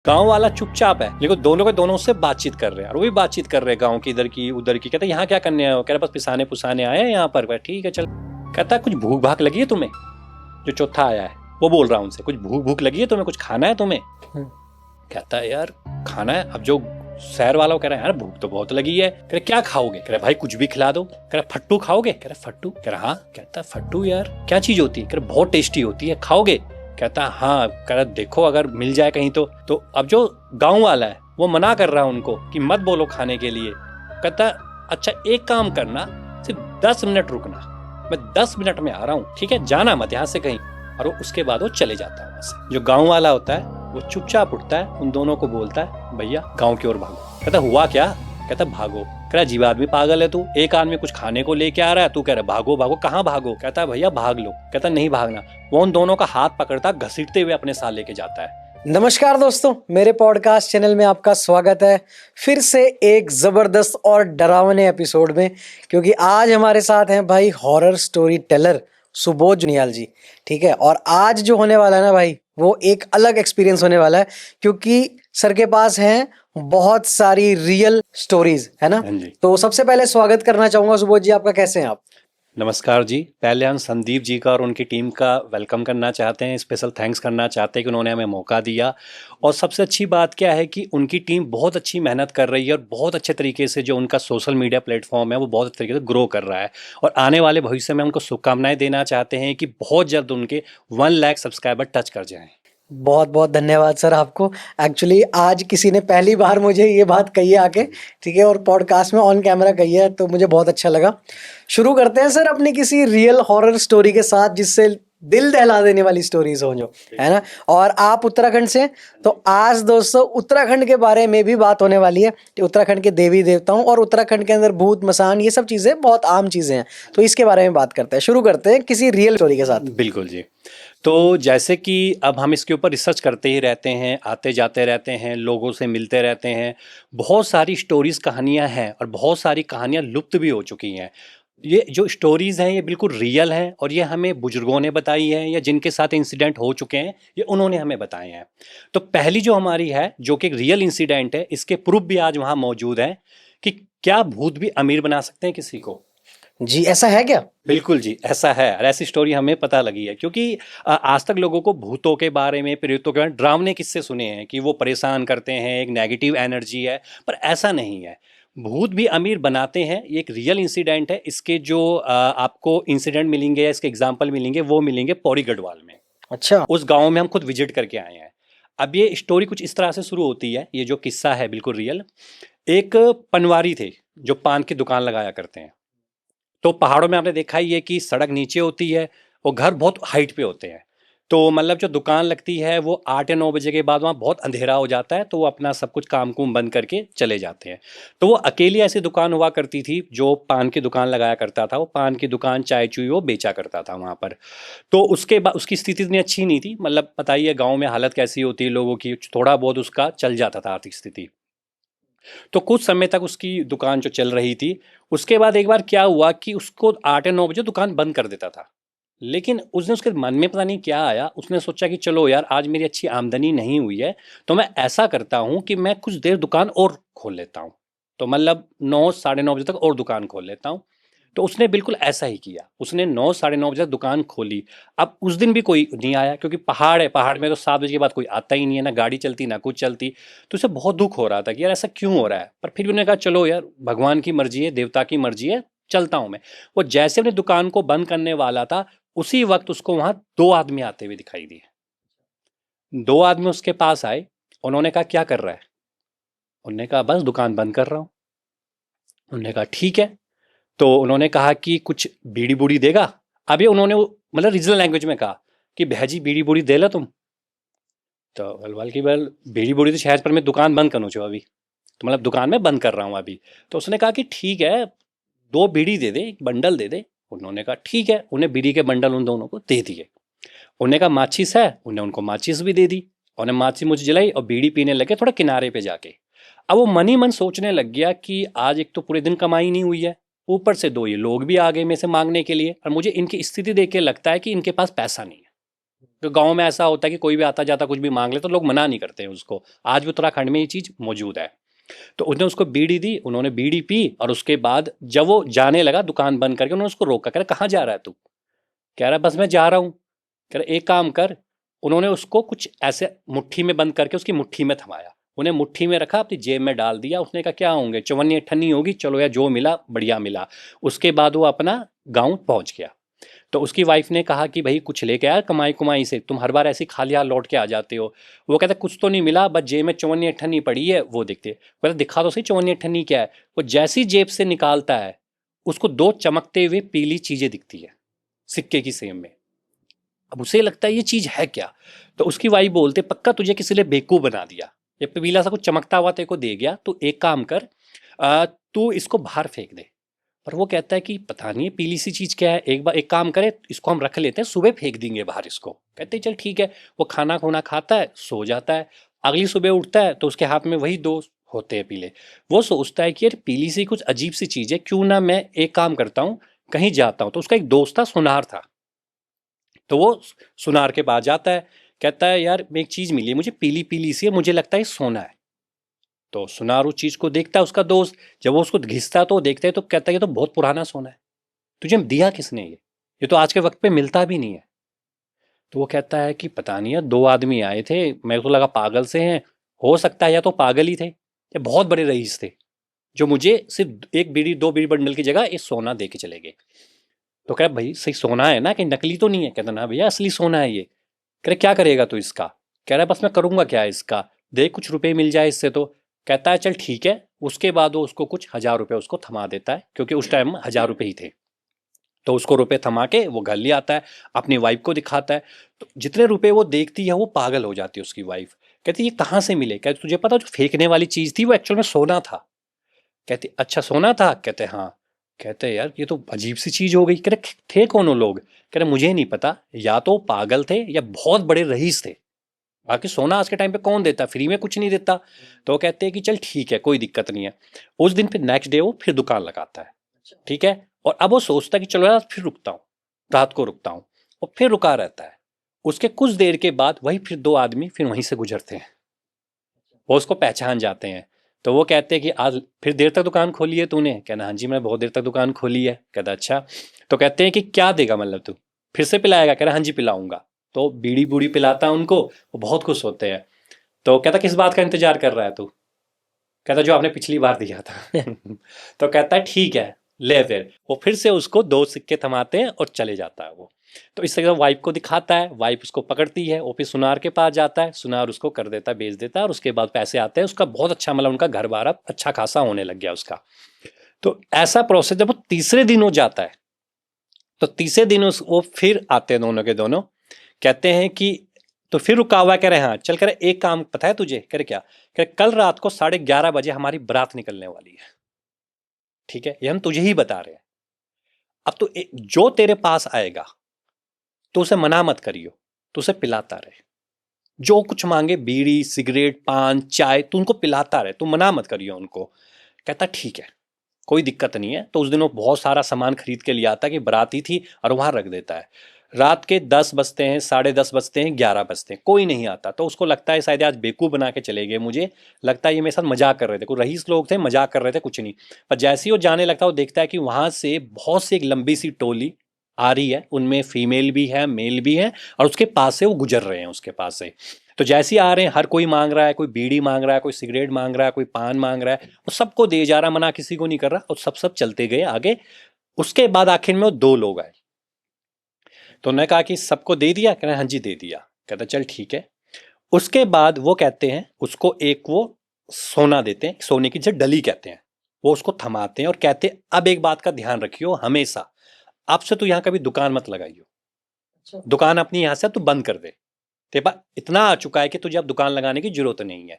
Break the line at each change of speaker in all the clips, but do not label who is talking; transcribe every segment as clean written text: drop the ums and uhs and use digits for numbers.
गांव वाला चुपचाप है, लेकिन दोनों के दोनों उससे बातचीत कर रहे हैं और वो भी बातचीत कर रहे हैं गांव की, इधर की उधर की। कहते यहाँ क्या करने आए हो? कह रहे बस पिसाने पुसाने आए हैं यहाँ पर। ठीक है चल। कहता है कुछ भूख भाख लगी है तुम्हें? जो चौथा आया है वो बोल रहा है उनसे, कुछ भूख भूख लगी है तुम्हें, कुछ खाना है तुम्हें? कहता है यार खाना है। अब जो शहर वाला कह रहा है यार भूख तो बहुत लगी है। कह रहे क्या खाओगे? कह रहे भाई कुछ भी खिला दो। कह रहे फट्टू खाओगे? कह रहे फट्टू। कह रहा हाँ। कहता है फट्टू यार क्या चीज होती है? कह रहे बहुत टेस्टी होती है, खाओगे? कहता है हाँ। कह रहा देखो अगर मिल जाए कहीं तो अब जो गांव वाला है वो मना कर रहा है उनको कि मत बोलो खाने के लिए। कहता है अच्छा एक काम करना, सिर्फ 10 मिनट रुकना, मैं 10 मिनट में आ रहा हूँ, ठीक है? जाना मत यहाँ से कहीं। और उसके बाद वो चले जाता है वहां से। जो गांव वाला होता है वो चुपचाप उठता है, उन दोनों को बोलता है भैया गांव की ओर भागो। कहता हुआ क्या? कहता भागो। कह रहा अजीब आदमी, पागल है तू, एक आदमी कुछ खाने को लेके आ रहा है, तू कह रहा भागो भागो, कहाँ भागो? कहता है भैया भाग लो। कहता नहीं भागना। वो उन दोनों का हाथ पकड़ता घसीटते हुए अपने साथ लेके जाता है।
नमस्कार दोस्तों, मेरे पॉडकास्ट चैनल में आपका स्वागत है फिर से एक ज़बरदस्त और डरावने एपिसोड में। क्योंकि आज हमारे साथ हैं भाई हॉरर स्टोरी टेलर सुबोध जुनियाल जी, ठीक है। और आज जो होने वाला है ना भाई, वो एक अलग एक्सपीरियंस होने वाला है, क्योंकि सर के पास हैं बहुत सारी रियल स्टोरीज, है ना। तो सबसे पहले स्वागत करना चाहूंगा सुबोध जी, आपका कैसे हैं आप?
नमस्कार जी। पहले हम संदीप जी का और उनकी टीम का वेलकम करना चाहते हैं, स्पेशल थैंक्स करना चाहते हैं कि उन्होंने हमें मौका दिया। और सबसे अच्छी बात क्या है कि उनकी टीम बहुत अच्छी मेहनत कर रही है और बहुत अच्छे तरीके से जो उनका सोशल मीडिया प्लेटफॉर्म है वो बहुत अच्छे तरीके से ग्रो कर रहा है। और आने वाले भविष्य में उनको शुभकामनाएं देना चाहते हैं कि बहुत जल्द उनके 1 लाख सब्सक्राइबर टच कर जाएं।
बहुत बहुत धन्यवाद सर आपको। एक्चुअली आज किसी ने पहली बार मुझे ये बात कही है आके, ठीक है, और पॉडकास्ट में ऑन कैमरा कही है, तो मुझे बहुत अच्छा लगा। शुरू करते हैं सर अपनी किसी रियल हॉरर स्टोरी के साथ, जिससे दिल दहला देने वाली स्टोरीज हो, जो है ना। और आप उत्तराखंड से, तो आज दोस्तों उत्तराखंड के बारे में भी बात होने वाली है। उत्तराखंड के देवी देवताओं और उत्तराखंड के अंदर भूत मसान, ये सब चीज़ें बहुत आम चीज़ें हैं, तो इसके बारे में बात करते हैं। शुरू करते हैं किसी रियल स्टोरी के साथ।
बिल्कुल जी। तो जैसे कि अब हम इसके ऊपर रिसर्च करते ही रहते हैं, आते जाते रहते हैं, लोगों से मिलते रहते हैं, बहुत सारी स्टोरीज़ कहानियां हैं और बहुत सारी कहानियां लुप्त भी हो चुकी हैं। ये जो स्टोरीज़ हैं ये बिल्कुल रियल हैं और ये हमें बुजुर्गों ने बताई हैं या जिनके साथ इंसिडेंट हो चुके हैं ये उन्होंने हमें बताए हैं। तो पहली जो हमारी है जो कि एक रियल इंसिडेंट है, इसके प्रूफ भी आज वहाँ मौजूद हैं कि क्या भूत भी अमीर बना सकते हैं किसी को।
जी ऐसा है क्या?
बिल्कुल जी ऐसा है और ऐसी स्टोरी हमें पता लगी है क्योंकि आज तक लोगों को भूतों के बारे में, प्रेतों के बारे में डरावने किस्से सुने हैं कि वो परेशान करते हैं, एक नेगेटिव एनर्जी है, पर ऐसा नहीं है। भूत भी अमीर बनाते हैं। ये एक रियल इंसिडेंट है। इसके जो आपको इंसिडेंट मिलेंगे या इसके एग्जाम्पल मिलेंगे वो मिलेंगे पौड़ी गढ़वाल में।
अच्छा।
उस गाँव में हम खुद विजिट करके आए हैं। अब ये स्टोरी कुछ इस तरह से शुरू होती है, ये जो किस्सा है बिल्कुल रियल। एक पनवारी थे जो पान की दुकान लगाया करते हैं। तो पहाड़ों में आपने देखा ही है कि सड़क नीचे होती है और घर बहुत हाइट पे होते हैं। तो मतलब जो दुकान लगती है वो 8 या 9 बजे के बाद वहाँ बहुत अंधेरा हो जाता है, तो वो अपना सब कुछ काम कुम बंद करके चले जाते हैं। तो वो अकेली ऐसी दुकान हुआ करती थी जो पान की दुकान लगाया करता था। वो पान की दुकान, चाय चुई वो बेचा करता था वहाँ पर। तो उसके बाद उसकी स्थिति इतनी अच्छी नहीं थी, मतलब पता ही है गाँव में हालत कैसी होती है लोगों की, थोड़ा बहुत उसका चल जाता था आर्थिक स्थिति। तो कुछ समय तक उसकी दुकान जो चल रही थी, उसके बाद एक बार क्या हुआ कि उसको 8 या 9 बजे दुकान बंद कर देता था। लेकिन उस दिन उसके मन में पता नहीं क्या आया, उसने सोचा कि चलो यार आज मेरी अच्छी आमदनी नहीं हुई है, तो मैं ऐसा करता हूँ कि मैं कुछ देर दुकान और खोल लेता हूँ। तो मतलब 9 साढ़े 9 बजे तक और दुकान खोल लेता हूँ। तो उसने बिल्कुल ऐसा ही किया। उसने 9 साढ़े 9 बजे तक दुकान खोली। अब उस दिन भी कोई नहीं आया क्योंकि पहाड़ है, पहाड़ में तो 7 बजे के बाद कोई आता ही नहीं है, ना गाड़ी चलती ना कुछ चलती। तो उसे बहुत दुख हो रहा था कि यार ऐसा क्यों हो रहा है। पर फिर भी उन्होंने कहा चलो यार भगवान की मर्जी है, देवता की मर्जी है, चलता हूँ मैं। वो जैसे अपनी दुकान को बंद करने वाला था, उसी वक्त उसको वहां 2 आदमी आते हुए दिखाई दिए। 2 आदमी उसके पास आए। उन्होंने कहा क्या कर रहा है? उन्होंने कहा बस दुकान बंद कर रहा हूँ। उन्होंने कहा ठीक है। तो उन्होंने कहा कि कुछ बीड़ी बूड़ी देगा। अब ये उन्होंने मतलब रीजनल लैंग्वेज में कहा कि भैजी बीड़ी बूड़ी दे ला तुम। तो बलवाल की बल बीड़ी बूड़ी तो शहर पर मैं दुकान बंद करूँ छो अभी, तो मतलब दुकान में बंद कर रहा हूँ अभी। तो उसने कहा कि ठीक है 2 बीड़ी दे दे, एक बंडल दे दे। उन्होंने कहा ठीक है। उन्हें बीड़ी के बंडल उन दोनों को दे दिए। उन्होंने कहा माचिस है, उन्हें उनको माचिस भी दे दी। उन्हें माचिस मुझे जलाई और बीड़ी पीने लगे थोड़ा किनारे पे जाके। अब वो मन ही मन सोचने लग गया कि आज एक तो पूरे दिन कमाई नहीं हुई है, ऊपर से 2 ये लोग भी आ गए मेरे से मांगने के लिए, और मुझे इनकी स्थिति देख के लगता है कि इनके पास पैसा नहीं है। तो गांव में ऐसा होता है कि कोई भी आता जाता कुछ भी मांग ले तो लोग मना नहीं करते हैं उसको। आज भी उत्तराखंड में ये चीज़ मौजूद है। तो उसने उसको बीड़ी दी, उन्होंने बीड़ी पी, और उसके बाद जब वो जाने लगा दुकान बंद करके, उन्होंने उसको रोका, कह रहा कहाँ जा रहा है तू? कह रहा बस मैं जा रहा हूँ। कह रहा एक काम कर। उन्होंने उसको कुछ ऐसे मुट्ठी में बंद करके उसकी मुट्ठी में थमाया, उन्हें मुट्ठी में रखा, अपनी जेब में डाल दिया। उसने कहा क्या होंगे, चवन्नी अठन्नी होगी, चलो यार जो मिला बढ़िया मिला। उसके बाद वो अपना गाँव पहुँच गया। तो उसकी वाइफ ने कहा कि भाई कुछ लेके आया कमाई कुमाई से, तुम हर बार ऐसी खाली हाथ लौट के आ जाते हो। वो कहता कुछ तो नहीं मिला, बस जेब में चवन्नी अठन्नी पड़ी है, वो देखते। वो कहता दिखा तो सही चवन्नी अठन्नी क्या है। वो जैसी जेब से निकालता है, उसको दो चमकते हुए पीली चीजें दिखती है सिक्के की सेम में। अब उसे लगता है ये चीज है क्या। तो उसकी वाइफ बोलते पक्का तुझे किसी ने बेवकूफ बना दिया, ये पीला सा कुछ चमकता हुआ तेरे को दे गया, तू एक काम कर, तू इसको बाहर फेंक दे। पर वो कहता है कि पता नहीं ये पीली सी चीज़ क्या है, एक बार एक काम करे, इसको हम रख लेते हैं, सुबह फेंक देंगे बाहर इसको। कहते हैं चल ठीक है। वो खाना खुना खाता है, सो जाता है। अगली सुबह उठता है तो उसके हाथ में वही दो होते हैं पीले। वो सोचता है कि यार पीली सी कुछ अजीब सी चीज़ है, क्यों ना मैं एक काम करता हूँ, कहीं जाता हूँ। तो उसका एक दोस्त था, सुनार था। तो वो सुनार के पास जाता है, कहता है यार मैं एक चीज़ मिली है मुझे, पीली पीली सी है, मुझे लगता है सोना है। तो सुनार उस चीज़ को देखता है, उसका दोस्त जब वो उसको घिसता है तो वो देखता है तो कहता है ये तो बहुत पुराना सोना है, तुझे दिया किसने ये तो आज के वक्त पे मिलता भी नहीं है। तो वो कहता है कि पता नहीं है, दो आदमी आए थे, मेरे को लगा पागल से हैं, हो सकता है या तो पागल ही थे या बहुत बड़े रईस थे, जो मुझे सिर्फ एक बीड़ी दो बीड़ी बंडल की जगह ये सोना दे के चले गए। तो कह भाई सही सोना है ना, कहीं नकली तो नहीं है? कहता ना भैया असली सोना है ये। कह रहे क्या करेगा तू इसका? कह रहा है बस मैं करूंगा क्या इसका, देख कुछ रुपए मिल जाए इससे तो। कहता है चल ठीक है। उसके बाद वो उसको कुछ 1,000 रुपए उसको थमा देता है, क्योंकि उस टाइम 1,000 रुपए ही थे। तो उसको रुपए थमा के वो घर ले आता है, अपनी वाइफ को दिखाता है। तो जितने रुपए वो देखती है वो पागल हो जाती है उसकी वाइफ। कहती ये कहाँ से मिले? कहती तुझे पता जो फेंकने वाली चीज़ थी वो एक्चुअल में सोना था। कहती अच्छा सोना था? कहते हाँ। कहते यार ये तो अजीब सी चीज़ हो गई। कह रहे थे कौन वो लोग? कह रहे मुझे नहीं पता, या तो पागल थे या बहुत बड़े रईस थे। बाकी सोना आज के टाइम पे कौन देता, फ्री में कुछ नहीं देता। तो वो कहते हैं कि चल ठीक है कोई दिक्कत नहीं है। उस दिन फिर नेक्स्ट डे वो फिर दुकान लगाता है। ठीक है। और अब वो सोचता है कि चलो यार फिर रुकता हूँ, रात को रुकता हूँ। और फिर रुका रहता है। उसके कुछ देर के बाद वही फिर दो आदमी फिर वहीं से गुजरते हैं, वो उसको पहचान जाते हैं। तो वो कहते हैं कि आज फिर देर तक दुकान खोली है तूने? कहना हाँ जी मैं बहुत देर तक दुकान खोली है। कहता अच्छा। तो कहते हैं कि क्या देगा, मतलब तू फिर से पिलाएगा? कह रहा हाँ जी पिलाऊंगा। तो बीड़ी बूड़ी पिलाता है उनको, वो बहुत खुश होते हैं। तो कहता किस बात का इंतजार कर रहा है तू? कहता जो आपने पिछली बार दिया था। तो कहता है ठीक है ले। फिर वो फिर से उसको दो सिक्के थमाते हैं और चले जाता है वो। तो इस तरह वाइफ को दिखाता है, वाइफ उसको पकड़ती है, वो फिर सुनार के पास जाता है, सुनार उसको कर देता है, बेच देता है, और उसके बाद पैसे आते हैं उसका बहुत अच्छा, मतलब उनका घर बार अब अच्छा खासा होने लग गया उसका। तो ऐसा प्रोसेस जब वो तीसरे दिन हो जाता है, तो तीसरे दिन वो फिर आते हैं दोनों के दोनों। कहते हैं कि तो फिर रुका हुआ, कह रहे हाँ चल। कह रहे एक काम पता है तुझे? कह रहे क्या? कह रहे कल रात को 11:30 बजे हमारी बारात निकलने वाली है, ठीक है, ये हम तुझे ही बता रहे हैं। अब तो जो तेरे पास आएगा तो उसे मना मत करियो, तो उसे पिलाता रहे, जो कुछ मांगे बीड़ी सिगरेट पान चाय तू उनको पिलाता रहे, तू मना मत करियो उनको। कहता ठीक है कोई दिक्कत नहीं है। तो उस दिन वो बहुत सारा सामान खरीद के लिए आता है कि बाराती थी, और वहां रख देता है। रात के 10 बजते हैं, 10:30 बजते हैं, 11 बजते हैं, कोई नहीं आता। तो उसको लगता है शायद आज बेवकूफ़ बना के चले गए, मुझे लगता है ये मेरे साथ मजाक कर रहे थे, कोई रईस लोग थे मजाक कर रहे थे, कुछ नहीं। पर जैसे ही वो जाने लगता है वो देखता है कि वहां से बहुत सी एक लंबी सी टोली आ रही है, उनमें फीमेल भी है मेल भी है, और उसके पास से वो गुजर रहे हैं उसके पास से। तो जैसे ही आ रहे हैं हर कोई मांग रहा है, कोई बीड़ी मांग रहा है, कोई सिगरेट मांग रहा है, कोई पान मांग रहा है, वो सबको दे जा रहा, मना किसी को नहीं कर रहा, और सब सब चलते गए आगे। उसके बाद आखिर में वो दो लोग आए। तो उन्होंने कहा कि सबको दे दिया? कह रहे हाँ जी दे दिया। कहता चल ठीक है। उसके बाद वो कहते हैं उसको एक वो सोना देते हैं, सोने की जो डली कहते हैं, वो उसको थमाते हैं और कहते हैं अब एक बात का ध्यान रखियो हमेशा, अब से तू यहाँ कभी दुकान मत लगाइयो, दुकान अपनी यहाँ से तू बंद कर दे, तेरे पास इतना आ चुका है कि तुझे अब दुकान लगाने की जरूरत नहीं है।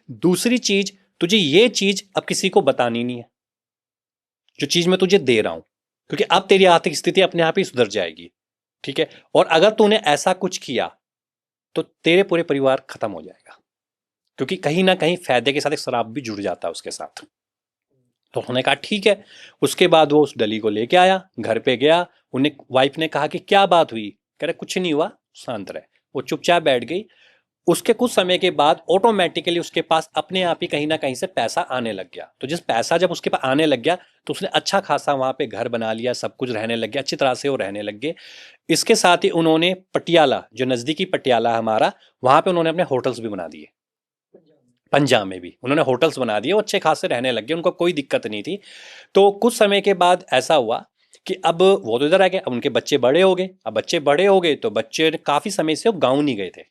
दूसरी चीज, तुझे ये चीज अब किसी को बतानी नहीं है, जो चीज मैं तुझे दे रहा हूं, क्योंकि अब तेरी आर्थिक स्थिति अपने आप ही सुधर जाएगी, ठीक है। और अगर तूने ऐसा कुछ किया तो तेरे पूरे परिवार खत्म हो जाएगा, क्योंकि कहीं ना कहीं फायदे के साथ एक शराब भी जुड़ जाता है उसके साथ। तो उन्होंने कहा ठीक है। उसके बाद वो उस डली को लेके आया, घर पे गया, उन्हें वाइफ ने कहा कि क्या बात हुई? कह रहे कुछ नहीं हुआ, शांत रहे। वो चुपचाप बैठ गई। उसके कुछ समय के बाद ऑटोमेटिकली उसके पास अपने आप ही कहीं ना कहीं से पैसा आने लग गया। तो जिस पैसा जब उसके पास आने लग गया तो उसने अच्छा खासा वहाँ पे घर बना लिया, सब कुछ रहने लग गया, अच्छी तरह से वो रहने लग गए। इसके साथ ही उन्होंने पटियाला, जो नज़दीकी पटियाला हमारा, वहाँ पे उन्होंने अपने होटल्स भी बना दिए। पंजाब में भी उन्होंने होटल्स बना दिए, वो अच्छे खासे रहने लग गए, उनको कोई दिक्कत नहीं थी। तो कुछ समय के बाद ऐसा हुआ कि अब वो तो इधर आ गए, अब उनके बच्चे बड़े हो गए। अब बच्चे बड़े हो गए तो बच्चे काफ़ी समय से वो गाँव नहीं गए थे।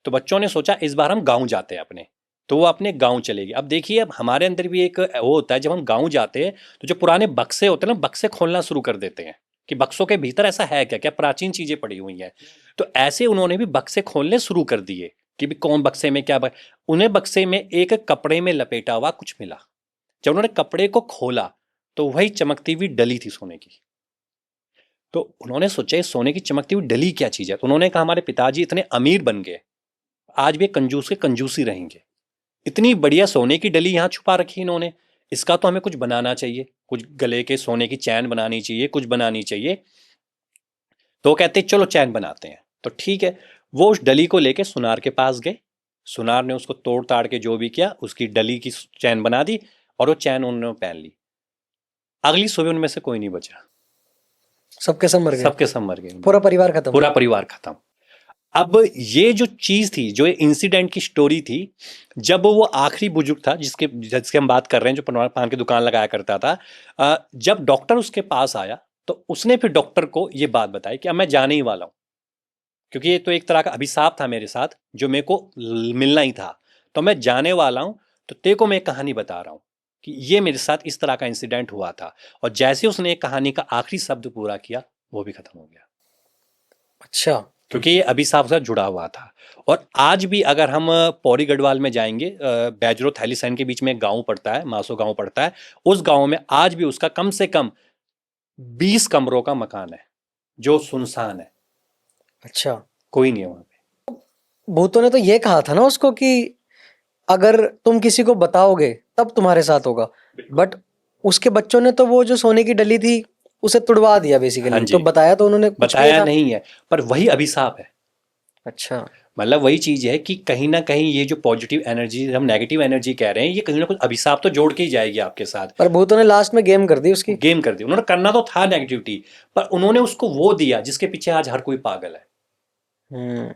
तो बच्चों ने सोचा इस बार हम गाँव जाते हैं अपने। तो वो अपने गाँव चले गए। अब देखिए, अब हमारे अंदर भी एक वो होता है, जब हम गाँव जाते हैं तो जो पुराने बक्से होते हैं ना, बक्से खोलना शुरू कर देते हैं कि बक्सों के भीतर ऐसा है क्या, क्या प्राचीन चीज़ें पड़ी हुई हैं। तो ऐसे उन्होंने भी बक्से खोलने शुरू कर दिए कि भी कौन बक्से में क्या उन्हें बक्से में एक कपड़े में लपेटा हुआ कुछ मिला। जब उन्होंने कपड़े को खोला तो वही चमकती हुई डली थी सोने की। तो उन्होंने सोचा ये सोने की चमकती हुई डली क्या चीज़ है। तो उन्होंने कहा हमारे पिताजी इतने अमीर बन गए, आज भी कंजूस के कंजूसी रहेंगे, इतनी बढ़िया सोने की डली यहाँ छुपा रखी इन्होंने, इसका तो हमें कुछ बनाना चाहिए, कुछ गले के सोने की चैन बनानी चाहिए, कुछ बनानी चाहिए। तो वो कहते चलो चैन बनाते हैं। तो ठीक है, वो उस डली को लेके सुनार के पास गए। सुनार ने उसको तोड़ ताड़ के जो भी किया, उसकी डली की चैन बना दी और वो चैन उन्होंने पहन ली। अगली सुबह उनमें से कोई नहीं बचा,
सबके सब मर गए,
सबके सब मर गए,
पूरा परिवार खत्म।
पूरा परिवार खत्म। अब ये जो चीज थी, जो इंसिडेंट की स्टोरी थी, जब वो आखिरी बुजुर्ग था जिसके हम बात कर रहे हैं, जो पान की दुकान लगाया करता था, जब डॉक्टर उसके पास आया तो उसने फिर डॉक्टर को ये बात बताई कि अब मैं जाने ही वाला हूं, क्योंकि ये तो एक तरह का अभिशाप था मेरे साथ जो मेरे को मिलना ही था। तो मैं जाने वाला हूं, तो तेरे को मैं एक कहानी बता रहा हूं कि ये मेरे साथ इस तरह का इंसिडेंट हुआ था। और जैसे उसने एक कहानी का आखिरी शब्द पूरा किया, वो भी खत्म हो गया।
अच्छा।
क्योंकि ये अभिशाप से जुड़ा हुआ था। और आज भी अगर हम पौड़ी गढ़वाल में जाएंगे, बैजरो थैलीसैन के बीच में एक गांव पड़ता है, मासो गांव पड़ता है। उस गांव में आज भी उसका कम से कम 20 कमरों का मकान है जो सुनसान है,
अच्छा।
कोई नहीं है वहां पे।
भूतों ने तो ये कहा था ना उसको कि अगर तुम किसी को बताओगे तब तुम्हारे साथ होगा, बट उसके बच्चों ने तो वो जो सोने की डली थी उसे तुड़वा दिया
हाँ
बेसिकली।
जी,
तो बताया तो उन्होंने कुछ नहीं
बताया
था।
नहीं है, पर वही अभिशाप है।
अच्छा।
मतलब वही चीज है कि कहीं ना कहीं ये जो पॉजिटिव एनर्जी हम नेगेटिव एनर्जी कह रहे हैं, ये कहीं ना कुछ अभिशाप तो जोड़ के ही जाएगी आपके साथ।
पर भूतों ने लास्ट में गेम कर दी उसकी।
गेम कर दी उन्होंने, करना तो था नेगेटिविटी, पर उन्होंने उसको वो दिया जिसके पीछे आज हर कोई पागल है।
हम्म।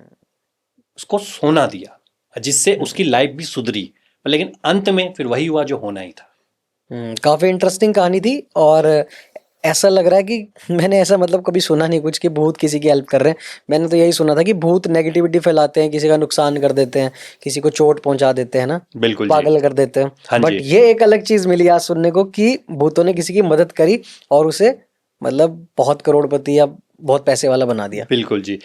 उसको सोना दिया जिससे उसकी लाइफ भी सुधरी, पर लेकिन अंत में फिर वही हुआ जो होना ही था।
काफी इंटरेस्टिंग कहानी थी। और ऐसा लग रहा है कि मैंने ऐसा मतलब कभी सुना नहीं कुछ कि भूत किसी की हेल्प कर रहे हैं। मैंने तो यही सुना था कि भूत नेगेटिविटी फैलाते हैं, किसी का नुकसान कर देते हैं, किसी को चोट पहुंचा देते हैं ना,
बिल्कुल जी।
पागल कर देते हैं।
हाँ
बट
जी,
ये एक अलग चीज मिली आज सुनने को कि भूतों ने किसी की मदद करी और उसे मतलब बहुत करोड़पति या बहुत पैसे वाला बना दिया।
बिल्कुल जी।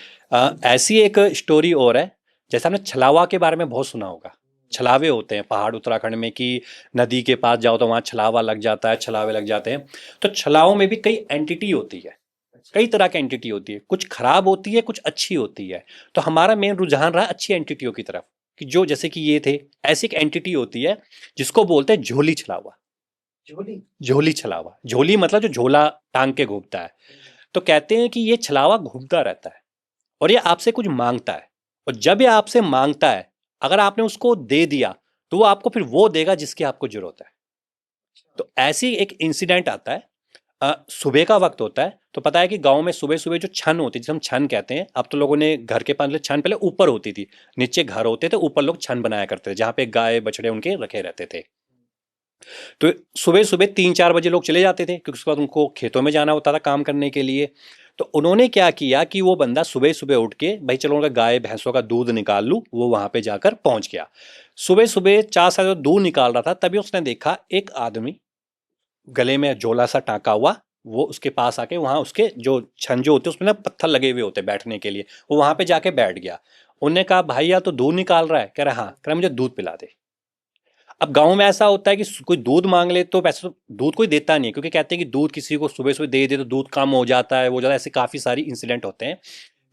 ऐसी एक स्टोरी और है, जैसे हमने छलावा के बारे में बहुत सुना होगा। छलावे होते हैं पहाड़ उत्तराखंड में कि नदी के पास जाओ तो वहाँ छलावा लग जाता है, छलावे लग जाते हैं। तो छलावों में भी कई एंटिटी होती है, कई तरह की एंटिटी होती है, कुछ खराब होती है, कुछ अच्छी होती है। तो हमारा मेन रुझान रहा अच्छी एंटिटियों की तरफ, कि जो जैसे कि ये थे, ऐसी एक एंटिटी होती है जिसको बोलते हैं झोली छलावा।
झोली।
झोली छलावा, झोली मतलब जो झोला टांग के घूमता है। तो कहते हैं कि ये छलावा घूमता रहता है और ये आपसे कुछ मांगता है, और जब ये आपसे मांगता है, अगर आपने उसको दे दिया तो वो आपको फिर वो देगा जिसकी आपको जरूरत है। तो ऐसी एक इंसिडेंट आता है, सुबह का वक्त होता है। तो पता है कि गांव में सुबह सुबह जो छन होती है, जिसे हम छन कहते हैं, अब तो लोगों ने घर के पास छन पहले ऊपर होती थी, नीचे घर होते थे, ऊपर लोग छन बनाया करते थे जहाँ पे गाय बछड़े उनके रखे रहते थे। तो सुबह सुबह 3-4 बजे लोग चले जाते थे, क्योंकि उसके बाद उनको खेतों में जाना होता था काम करने के लिए। तो उन्होंने क्या किया कि वो बंदा सुबह सुबह उठ के, भाई चलो उनका गाय भैंसों का दूध निकाल लूँ, वो वहाँ पे जाकर पहुँच गया। सुबह सुबह 4 साल दूध निकाल रहा था, तभी उसने देखा एक आदमी गले में झोला सा टाँका हुआ, वो उसके पास आके, वहाँ उसके जो छन जो होते हैं उसमें ना पत्थर लगे हुए होते बैठने के लिए, वो वहाँ पे जाके बैठ गया। उनने कहा भाई यार तो दूध निकाल रहा है? कह रहा हाँ। कह रहा मुझे दूध पिला दे। अब गांव में ऐसा होता है कि कोई दूध मांग ले तो वैसे तो दूध कोई देता नहीं है, क्योंकि कहते हैं कि दूध किसी को सुबह सुबह दे दे तो दूध कम हो जाता है, वो ज़्यादा, ऐसे काफ़ी सारी इंसिडेंट होते हैं।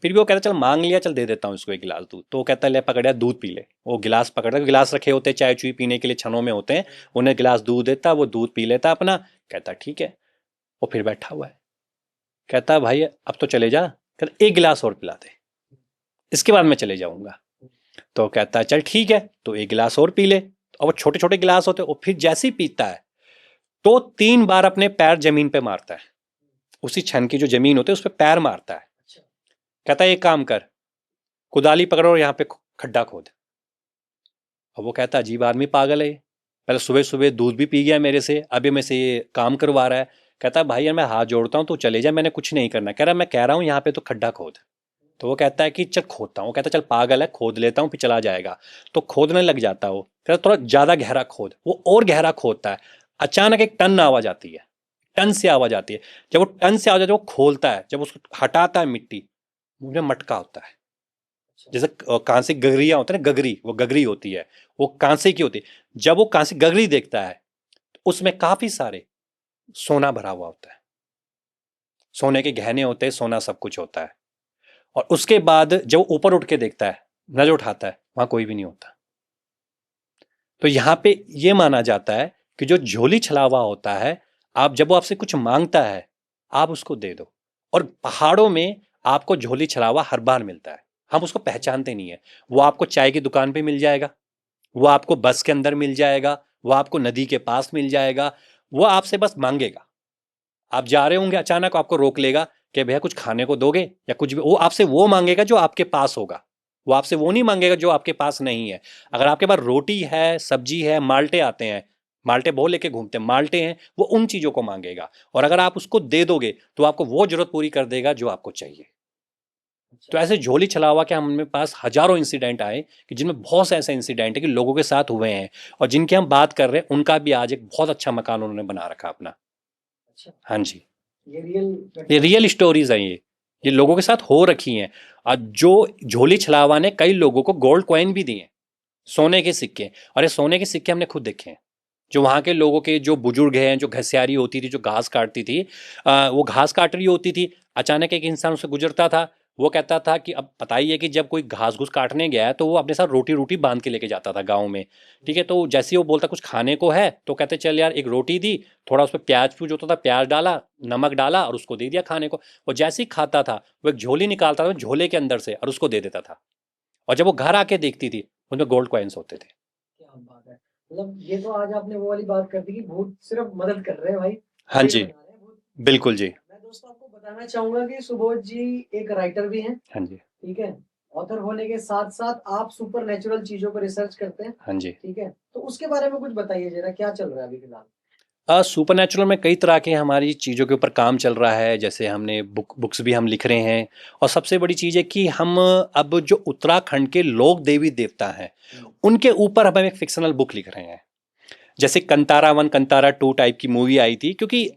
फिर भी वो कहता चल मांग लिया, चल दे देता हूँ इसको एक गिलास दूध। तो वो कहता है ले पकड़ यार दूध पी ले। वो गिलास पकड़ता, गिलास रखे होते हैं चाय चुई पीने के लिए, छनों में होते हैं, उन्हें गिलास दूध देता, वो दूध पी लेता अपना। कहता ठीक है। वो फिर बैठा हुआ है, कहता भाई अब तो चले जा, कहता एक गिलास और पिला दे। इसके बाद मैं चले जाऊंगा। तो कहता है चल ठीक है, तो एक गिलास और पी ले। और वो छोटे छोटे गिलास होते हैं, और फिर जैसे ही पीता है तो 3 बार अपने पैर जमीन पे मारता है, उसी छन की जो जमीन होती है उस पर पैर मारता है। कहता है एक काम कर, कुदाली पकड़ो और यहाँ पे खड्डा खोद। अब वो कहता है अजीब आदमी, पागल है ये, पहले सुबह सुबह दूध भी पी गया मेरे से, अभी मैं से ये काम करवा रहा है। कहता है भाई यार मैं हाथ जोड़ता हूँ, तो चले जा, मैंने कुछ नहीं करना। कह रहा मैं कह रहा हूँ यहाँ पे तो खड्डा खोद। तो वो कहता है कि चल खोदता हूँ। कहता है चल पागल है, खोद लेता हूँ फिर चला जाएगा। तो खोदने लग जाता है वो, कहता थोड़ा ज़्यादा गहरा खोद। वो और गहरा खोदता है। अचानक एक टन आवाज़ आती है, टन से आवाज़ आती है। जब वो टन से आवाज़ आती है, वो खोलता है, जब उसको हटाता है मिट्टी, मुंह में मटका होता है। जैसे कांसे गगरिया होता है ना, गगरी, वो गगरी होती है, वो कांसे की होती है। जब वो कांसे गगरी देखता है तो उसमें काफी सारे सोना भरा हुआ होता है, सोने के गहने होते हैं, सोना सब कुछ होता है। और उसके बाद जब वो ऊपर उठ के देखता है, नजर उठाता है, वहां कोई भी नहीं होता। तो यहां पे ये माना जाता है कि जो झोली छलावा होता है, आप जब वो आपसे कुछ मांगता है आप उसको दे दो। और पहाड़ों में आपको झोली छलावा हर बार मिलता है, हम उसको पहचानते नहीं है। वो आपको चाय की दुकान पे मिल जाएगा, वो आपको बस के अंदर मिल जाएगा, वो आपको नदी के पास मिल जाएगा। वो आपसे बस मांगेगा, आप जा रहे होंगे अचानक आपको रोक लेगा कि भैया कुछ खाने को दोगे या कुछ भी। वो आपसे वो मांगेगा जो आपके पास होगा, वो आपसे वो नहीं मांगेगा जो आपके पास नहीं है। अगर आपके पास रोटी है, सब्जी है, माल्टे आते हैं, माल्टे बहुत लेके घूमते हैं, माल्टे हैं, वो उन चीजों को मांगेगा। और अगर आप उसको दे दोगे तो आपको वो जरूरत पूरी कर देगा जो आपको चाहिए। तो ऐसे झोली छलावा के हमारे पास हजारों इंसिडेंट आए, कि जिनमें बहुत से ऐसे इंसिडेंट है कि लोगों के साथ हुए हैं, और जिनकी हम बात कर रहे हैं उनका भी आज एक बहुत अच्छा मकान उन्होंने बना रखा अपना। हाँ जी, ये रियल स्टोरीज हैं, ये लोगों के साथ हो रखी हैं। और जो झोली छलावा ने कई लोगों को गोल्ड कॉइन भी दिए, सोने के सिक्के। और ये सोने के सिक्के हमने खुद देखे हैं। जो वहाँ के लोगों के जो बुजुर्ग हैं, जो घसियारी होती थी, जो घास काटती थी, वो घास काट रही होती थी, अचानक एक इंसान उससे गुजरता था। वो कहता था कि अब पता ही है कि जब कोई घास घूस काटने गया है तो वो अपने साथ रोटी रोटी बांध के लेके जाता था गाँव में। ठीक है, तो जैसे ही वो बोलता कुछ खाने को है तो कहते चल यार एक रोटी दी, थोड़ा उस पर प्याज फ्यूज होता था, प्याज डाला, नमक डाला और उसको दे दिया खाने को। वो जैसे ही खाता था वो एक झोली निकालता था झोले के अंदर से और उसको दे देता था। और जब वो घर आके देखती थी उसमें गोल्ड कॉइन्स होते थे।
क्या बात है। मतलब ये तो आज आपने वो वाली बात कर दी कि भूत सिर्फ मदद कर रहे हैं भाई,
हाँ
कोई
जी,
बना रहे हैं भूत।
बिल्कुल जी।
मैं दोस्तों आपको बताना चाहूंगा कि सुबोध जी एक राइटर भी हैं,
हाँ जी।
ठीक है। ऑथर होने के साथ साथ आप सुपर नेचुरल चीजों पर रिसर्च करते हैं,
हाँ जी।
ठीक है। तो उसके बारे में कुछ बताइए जरा, क्या चल रहा है अभी फिलहाल।
सुपर नेचुरल में कई तरह के हमारी चीज़ों के ऊपर काम चल रहा है। जैसे हमने बुक्स भी हम लिख रहे हैं। और सबसे बड़ी चीज़ है कि हम अब जो उत्तराखंड के लोक देवी देवता हैं उनके ऊपर हम एक फिक्शनल बुक लिख रहे हैं। जैसे कंतारा 1 कंतारा 2 टाइप की मूवी आई थी, क्योंकि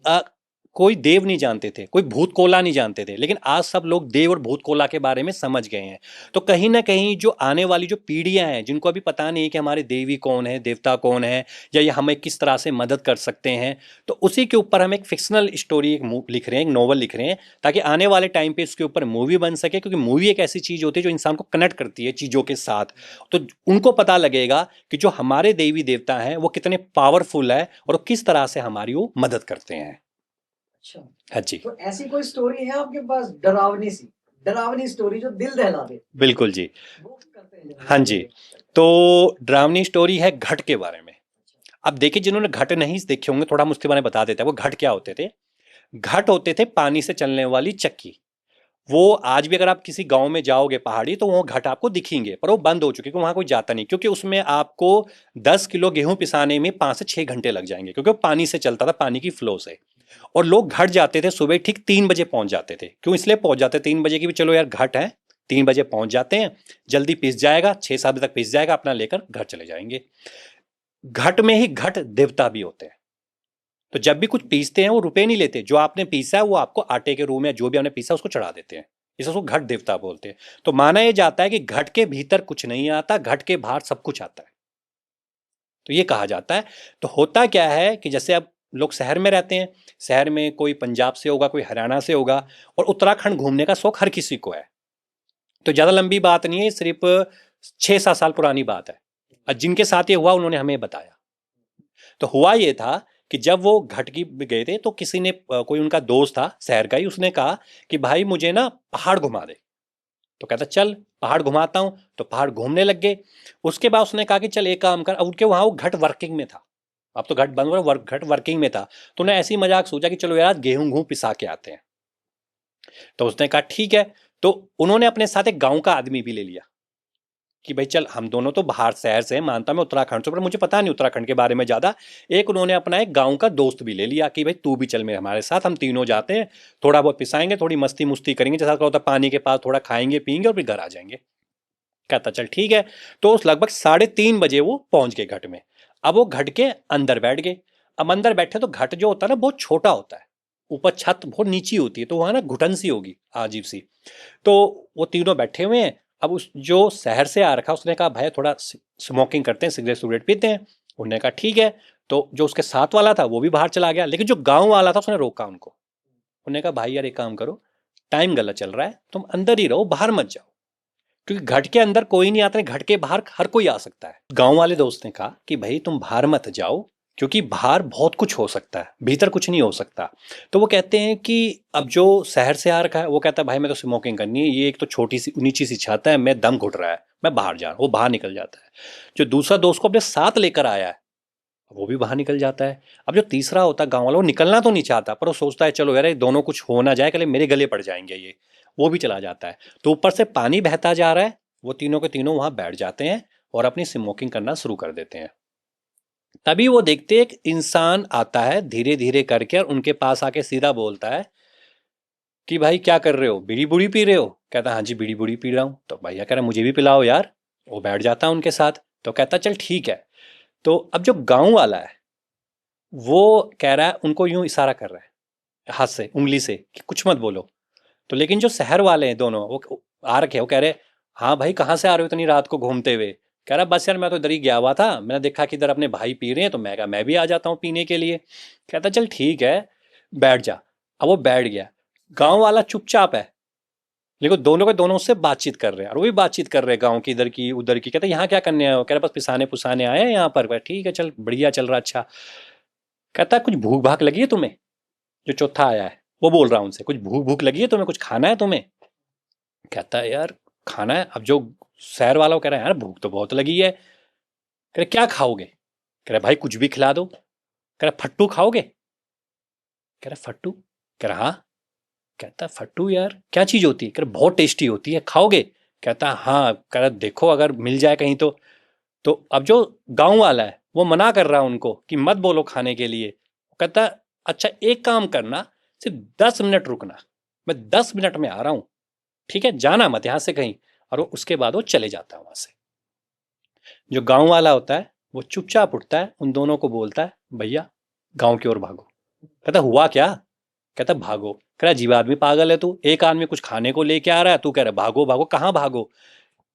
कोई देव नहीं जानते थे, कोई भूत कोला नहीं जानते थे, लेकिन आज सब लोग देव और भूत कोला के बारे में समझ गए हैं। तो कहीं ना कहीं जो आने वाली जो पीढ़ियां हैं जिनको अभी पता नहीं है कि हमारे देवी कौन है, देवता कौन है, या ये हमें किस तरह से मदद कर सकते हैं, तो उसी के ऊपर हम एक फिक्शनल स्टोरी लिख रहे हैं, एक नॉवल लिख रहे हैं, ताकि आने वाले टाइम पे इसके ऊपर मूवी बन सके। क्योंकि मूवी एक ऐसी चीज़ होती है जो इंसान को कनेक्ट करती है चीज़ों के साथ। तो उनको पता लगेगा कि जो हमारे देवी देवता हैं वो कितने पावरफुल है और वो किस तरह से हमारी वो मदद करते हैं।
अच्छा,
हाँ जी,
तो ऐसी कोई स्टोरी है आपके पास डरावनी स्टोरी जो दिल दहला दे।
बिल्कुल जी।
वो करते हैं जरा,
हाँ जी, तो डरावनी स्टोरी है घट के बारे में। अब देखिए, जिन्होंने घट नहीं देखे होंगे थोड़ा हम उसके बारे में बता देते हैं। वो घट क्या होते थे? घट होते थे पानी से चलने वाली चक्की। वो आज भी अगर आप किसी गांव में जाओगे पहाड़ी तो वो घट आपको दिखेंगे, पर वो बंद हो चुके, क्योंकि वहां कोई जाता नहीं। क्योंकि उसमें आपको 10 किलो गेहूं पिसाने में 5 से 6 घंटे लग जाएंगे, क्योंकि वो पानी से चलता था, पानी की फ्लो से। और लोग घट जाते थे सुबह ठीक 3 बजे पहुंच जाते थे। क्यों इसलिए पहुंच जाते 3 बजे की भी, चलो यार घट है, 3 बजे पहुंच जाते हैं, जल्दी पिस जाएगा, 6-7 बजे तक पिस जाएगा, अपना लेकर घर चले जाएंगे। घट में ही घट देवता भी होते हैं। तो जब भी कुछ पीसते हैं वो रुपए नहीं लेते, जो आपने पीसा है वो आपको आटे के रूप में जो भी आपने पीसा उसको चढ़ा देते हैं। इसे उसको घट देवता बोलते हैं। तो माना यह जाता है कि घट के भीतर कुछ नहीं आता, घट के बाहर सब कुछ आता है, तो ये कहा जाता है। तो होता क्या है कि जैसे अब लोग शहर में रहते हैं, शहर में कोई पंजाब से होगा, कोई हरियाणा से होगा, और उत्तराखंड घूमने का शौक हर किसी को है। तो ज़्यादा लंबी बात नहीं है, सिर्फ 6-7 साल पुरानी बात है। और जिनके साथ ये हुआ उन्होंने हमें बताया। तो हुआ ये था कि जब वो घटकी गए थे तो किसी ने कोई उनका दोस्त था शहर का ही, उसने कहा कि भाई मुझे ना पहाड़ घुमा दे। तो कहता चल पहाड़ घुमाता हूँ, तो पहाड़ घूमने लग गए। उसके बाद उसने कहा कि चल एक काम कर, अब उनके वहाँ वो घट वर्किंग में था, अब तो घट बंद हो रहा, घट वर्किंग में था। तो उन्हें ऐसी मजाक सोचा कि चलो यार गेहूं घूं पिसा के आते हैं। तो उसने कहा ठीक है। तो उन्होंने अपने साथ एक गांव का आदमी भी ले लिया कि भाई चल हम दोनों तो बाहर शहर से हैं, मानता मैं उत्तराखंड से, पर मुझे पता नहीं उत्तराखंड के बारे में ज़्यादा। एक उन्होंने अपना एक गांव का दोस्त भी ले लिया कि भाई तू भी चल मेरे हमारे साथ, हम तीनों जाते हैं, थोड़ा बहुत पिसाएंगे, थोड़ी मस्ती मुस्ती करेंगे, जैसा होता है पानी के पास थोड़ा खाएंगे पियेंगे और फिर घर आ जाएंगे। कहता चल ठीक है। तो उस लगभग 3:30 बजे वो पहुंच गए घट में। अब वो घट के अंदर बैठ गए। अब अंदर बैठे तो घट जो होता है ना बहुत छोटा होता है, ऊपर छत बहुत नीची होती है, तो वहां ना घुटन सी होगी अजीब सी। तो वो तीनों बैठे हुए हैं। अब उस जो शहर से आ रखा उसने कहा भाई थोड़ा स्मोकिंग करते हैं, सिगरेट सिगरेट पीते हैं। उन्होंने कहा ठीक है। तो जो उसके साथ वाला था वो भी बाहर चला गया, लेकिन जो गांव वाला था उसने रोका उनको। उन्होंने कहा भाई यार एक काम करो, टाइम गलत चल रहा है, तुम अंदर ही रहो, बाहर मत जाओ, क्योंकि घट के अंदर कोई नहीं आता है, घट के बाहर हर कोई आ सकता है। गांव वाले दोस्त ने कहा कि भाई तुम बाहर मत जाओ, क्योंकि बाहर बहुत कुछ हो सकता है, भीतर कुछ नहीं हो सकता। तो वो कहते हैं कि अब जो शहर से आ रखा है वो कहता है भाई मैं तो स्मोकिंग करनी है, ये एक तो छोटी सी नीची सी छत है, मैं दम घुट रहा है, मैं बाहर जा रहा हूँ। वो बाहर निकल जाता है। जो दूसरा दोस्त को अपने साथ लेकर आया है वो भी बाहर निकल जाता है। अब जो तीसरा होता है गांव वाला, वो निकलना तो नहीं चाहता, पर वो सोचता है चलो यार ये दोनों कुछ हो ना जाए, कल मेरे गले पड़ जाएंगे ये, वो भी चला जाता है। तो ऊपर से पानी बहता जा रहा है, वो तीनों के तीनों वहां बैठ जाते हैं और अपनी स्मोकिंग करना शुरू कर देते हैं। तभी वो देखते एक इंसान आता है धीरे धीरे करके और उनके पास आके सीधा बोलता है कि भाई क्या कर रहे हो, बीड़ी बुड़ी पी रहे हो? कहता हाँ जी बीड़ी बुड़ी पी रहा हूँ। तो भैया कह रहा मुझे भी पिलाओ यार। वो बैठ जाता है उनके साथ। तो कहता चल ठीक है। तो अब जो गांव वाला है वो कह रहा है, उनको यूं इशारा कर रहा है हाथ से उंगली से कि कुछ मत बोलो। तो लेकिन जो शहर वाले हैं दोनों वो आ रखे हैं, वो कह रहे हाँ भाई कहाँ से आ रहे हो इतनी रात को घूमते हुए? कह रहा बस यार मैं तो इधर ही गया हुआ था, मैंने देखा कि इधर अपने भाई पी रहे हैं तो मैं कहा मैं भी आ जाता हूँ पीने के लिए। कहता चल ठीक है बैठ जा। अब वो बैठ गया। गांव वाला चुपचाप है, लेकिन दोनों के दोनों उससे बातचीत कर रहे हैं और वो भी बातचीत कर रहे हैं गांव की इधर की उधर की। कहते यहाँ क्या करने आए हो? कह रहा बस पिसाने पुसाने आए हैं यहाँ पर। ठीक है चल बढ़िया चल रहा अच्छा। कहता कुछ भूख भाग लगी है तुम्हें? जो चौथा आया है वो बोल रहा है उनसे, कुछ भूख भूख लगी है तुम्हें, कुछ खाना है तुम्हें? कहता है यार खाना है। अब जो शहर वाला वो कह रहा है यार भूख तो बहुत लगी है। कह रहे क्या खाओगे? कह रहे भाई कुछ भी खिला दो। कह रहे फट्टू खाओगे? कह रहे फट्टू? कह रहा हाँ। कहता है फट्टू यार क्या चीज होती है? कह रहे बहुत टेस्टी होती है, खाओगे? कहता है हाँ। कह रहा देखो अगर मिल जाए कहीं तो। तो अब जो गांव वाला है वो मना कर रहा है उनको कि मत बोलो खाने के लिए। कहता है अच्छा एक काम करना, सिर्फ 10 मिनट रुकना, मैं 10 मिनट में आ रहा हूं, ठीक है जाना मत यहां से कहीं। और वो उसके बाद वो चले जाता है वहां से। जो गांव वाला होता है वो चुपचाप उठता है, उन दोनों को बोलता है भैया गांव की ओर भागो। कहता हुआ क्या? कहता भागो। कह रहा जीव आदमी पागल है तू, एक आदमी कुछ खाने को लेके आ रहा है, तू कह रहा भागो भागो, कहाँ भागो?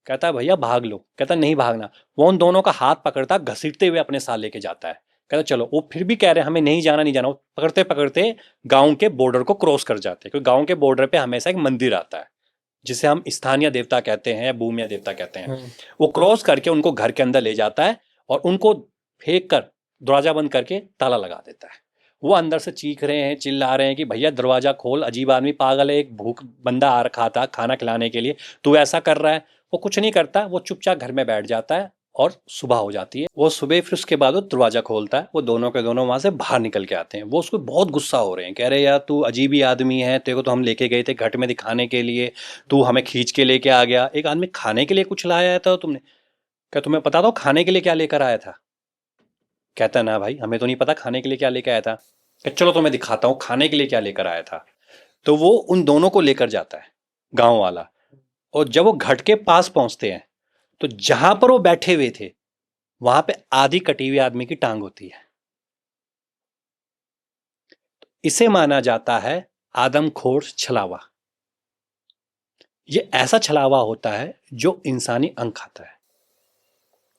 कहता भैया भाग लो। कहता नहीं भागना। वो उन दोनों का हाथ पकड़ता घसीटते हुए अपने साथ लेके जाता है। कहता चलो। वो फिर भी कह रहे हैं हमें नहीं जाना नहीं जाना। वो पकड़ते पकड़ते गांव के बॉर्डर को क्रॉस कर जाते हैं, क्योंकि गांव के बॉर्डर पे हमेशा एक मंदिर आता है जिसे हम स्थानीय देवता कहते हैं या भूमिया देवता कहते हैं। वो क्रॉस करके उनको घर के अंदर ले जाता है और उनको फेंक कर दरवाजा बंद करके ताला लगा देता है। वो अंदर से चीख रहे हैं चिल्ला रहे हैं कि भैया दरवाजा खोल, अजीब आदमी पागल है, एक भूख बंदा आ रखा था खाना खिलाने के लिए, तू ऐसा कर रहा है। वो कुछ नहीं करता, वो चुपचाप घर में बैठ जाता है और सुबह हो जाती है। वो सुबह फिर उसके बाद वो दरवाजा खोलता है, वो दोनों के दोनों वहां से बाहर निकल के आते हैं। वो उसको बहुत गुस्सा हो रहे हैं, कह रहे यार तू अजीब ही आदमी है, तेरे को तो हम लेके गए थे घट में दिखाने के लिए, तू हमें खींच के लेके आ गया। एक आदमी खाने के लिए कुछ लाया था तुमने? क्या तुम्हें पता था खाने के लिए क्या लेकर आया था? कहता ना भाई हमें तो नहीं पता खाने के लिए क्या लेकर आया था। कि चलो तो मैं दिखाता हूँ खाने के लिए क्या लेकर आया था। तो वो उन दोनों को लेकर जाता है गांव वाला। और जब वो घट के पास पहुंचते हैं तो जहां पर वो बैठे हुए थे वहां पे आधी कटी हुई आदमी की टांग होती है। इसे माना जाता है आदमखोर छलावा। ये ऐसा छलावा होता है जो इंसानी अंग खाता है।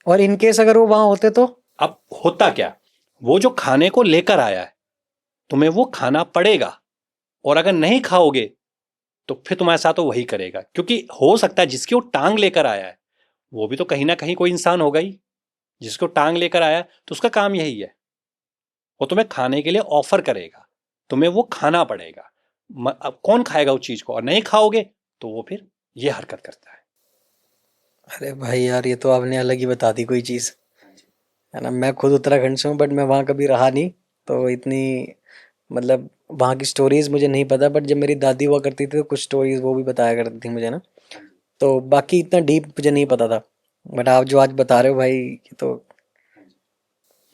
और इन केस अगर वो वहां होते तो?
अब होता क्या, वो जो खाने को लेकर आया है तुम्हें वो खाना पड़ेगा, और अगर नहीं खाओगे तो फिर तुम्हारे साथ तो वही करेगा, क्योंकि हो सकता है जिसकी वो टांग लेकर आया है वो भी तो कहीं ना कहीं कोई इंसान होगा ही। जिसको टांग लेकर आया तो उसका काम यही है, वो तुम्हें खाने के लिए ऑफर करेगा, तुम्हें वो खाना पड़ेगा। अब कौन खाएगा उस चीज को? और नहीं खाओगे तो वो फिर ये हरकत करता है।
अरे भाई यार, ये तो आपने अलग ही बता दी कोई चीज़, है ना। मैं खुद उत्तराखंड से हूँ, बट मैं वहाँ कभी रहा नहीं, तो इतनी मतलब वहाँ की स्टोरीज मुझे नहीं पता। बट जब मेरी दादी हुआ करती थी तो कुछ स्टोरीज वो भी बताया करती थी मुझे ना, तो बाकी इतना डीप मुझे नहीं पता था। बट आप जो आज बता रहे हो भाई, ये तो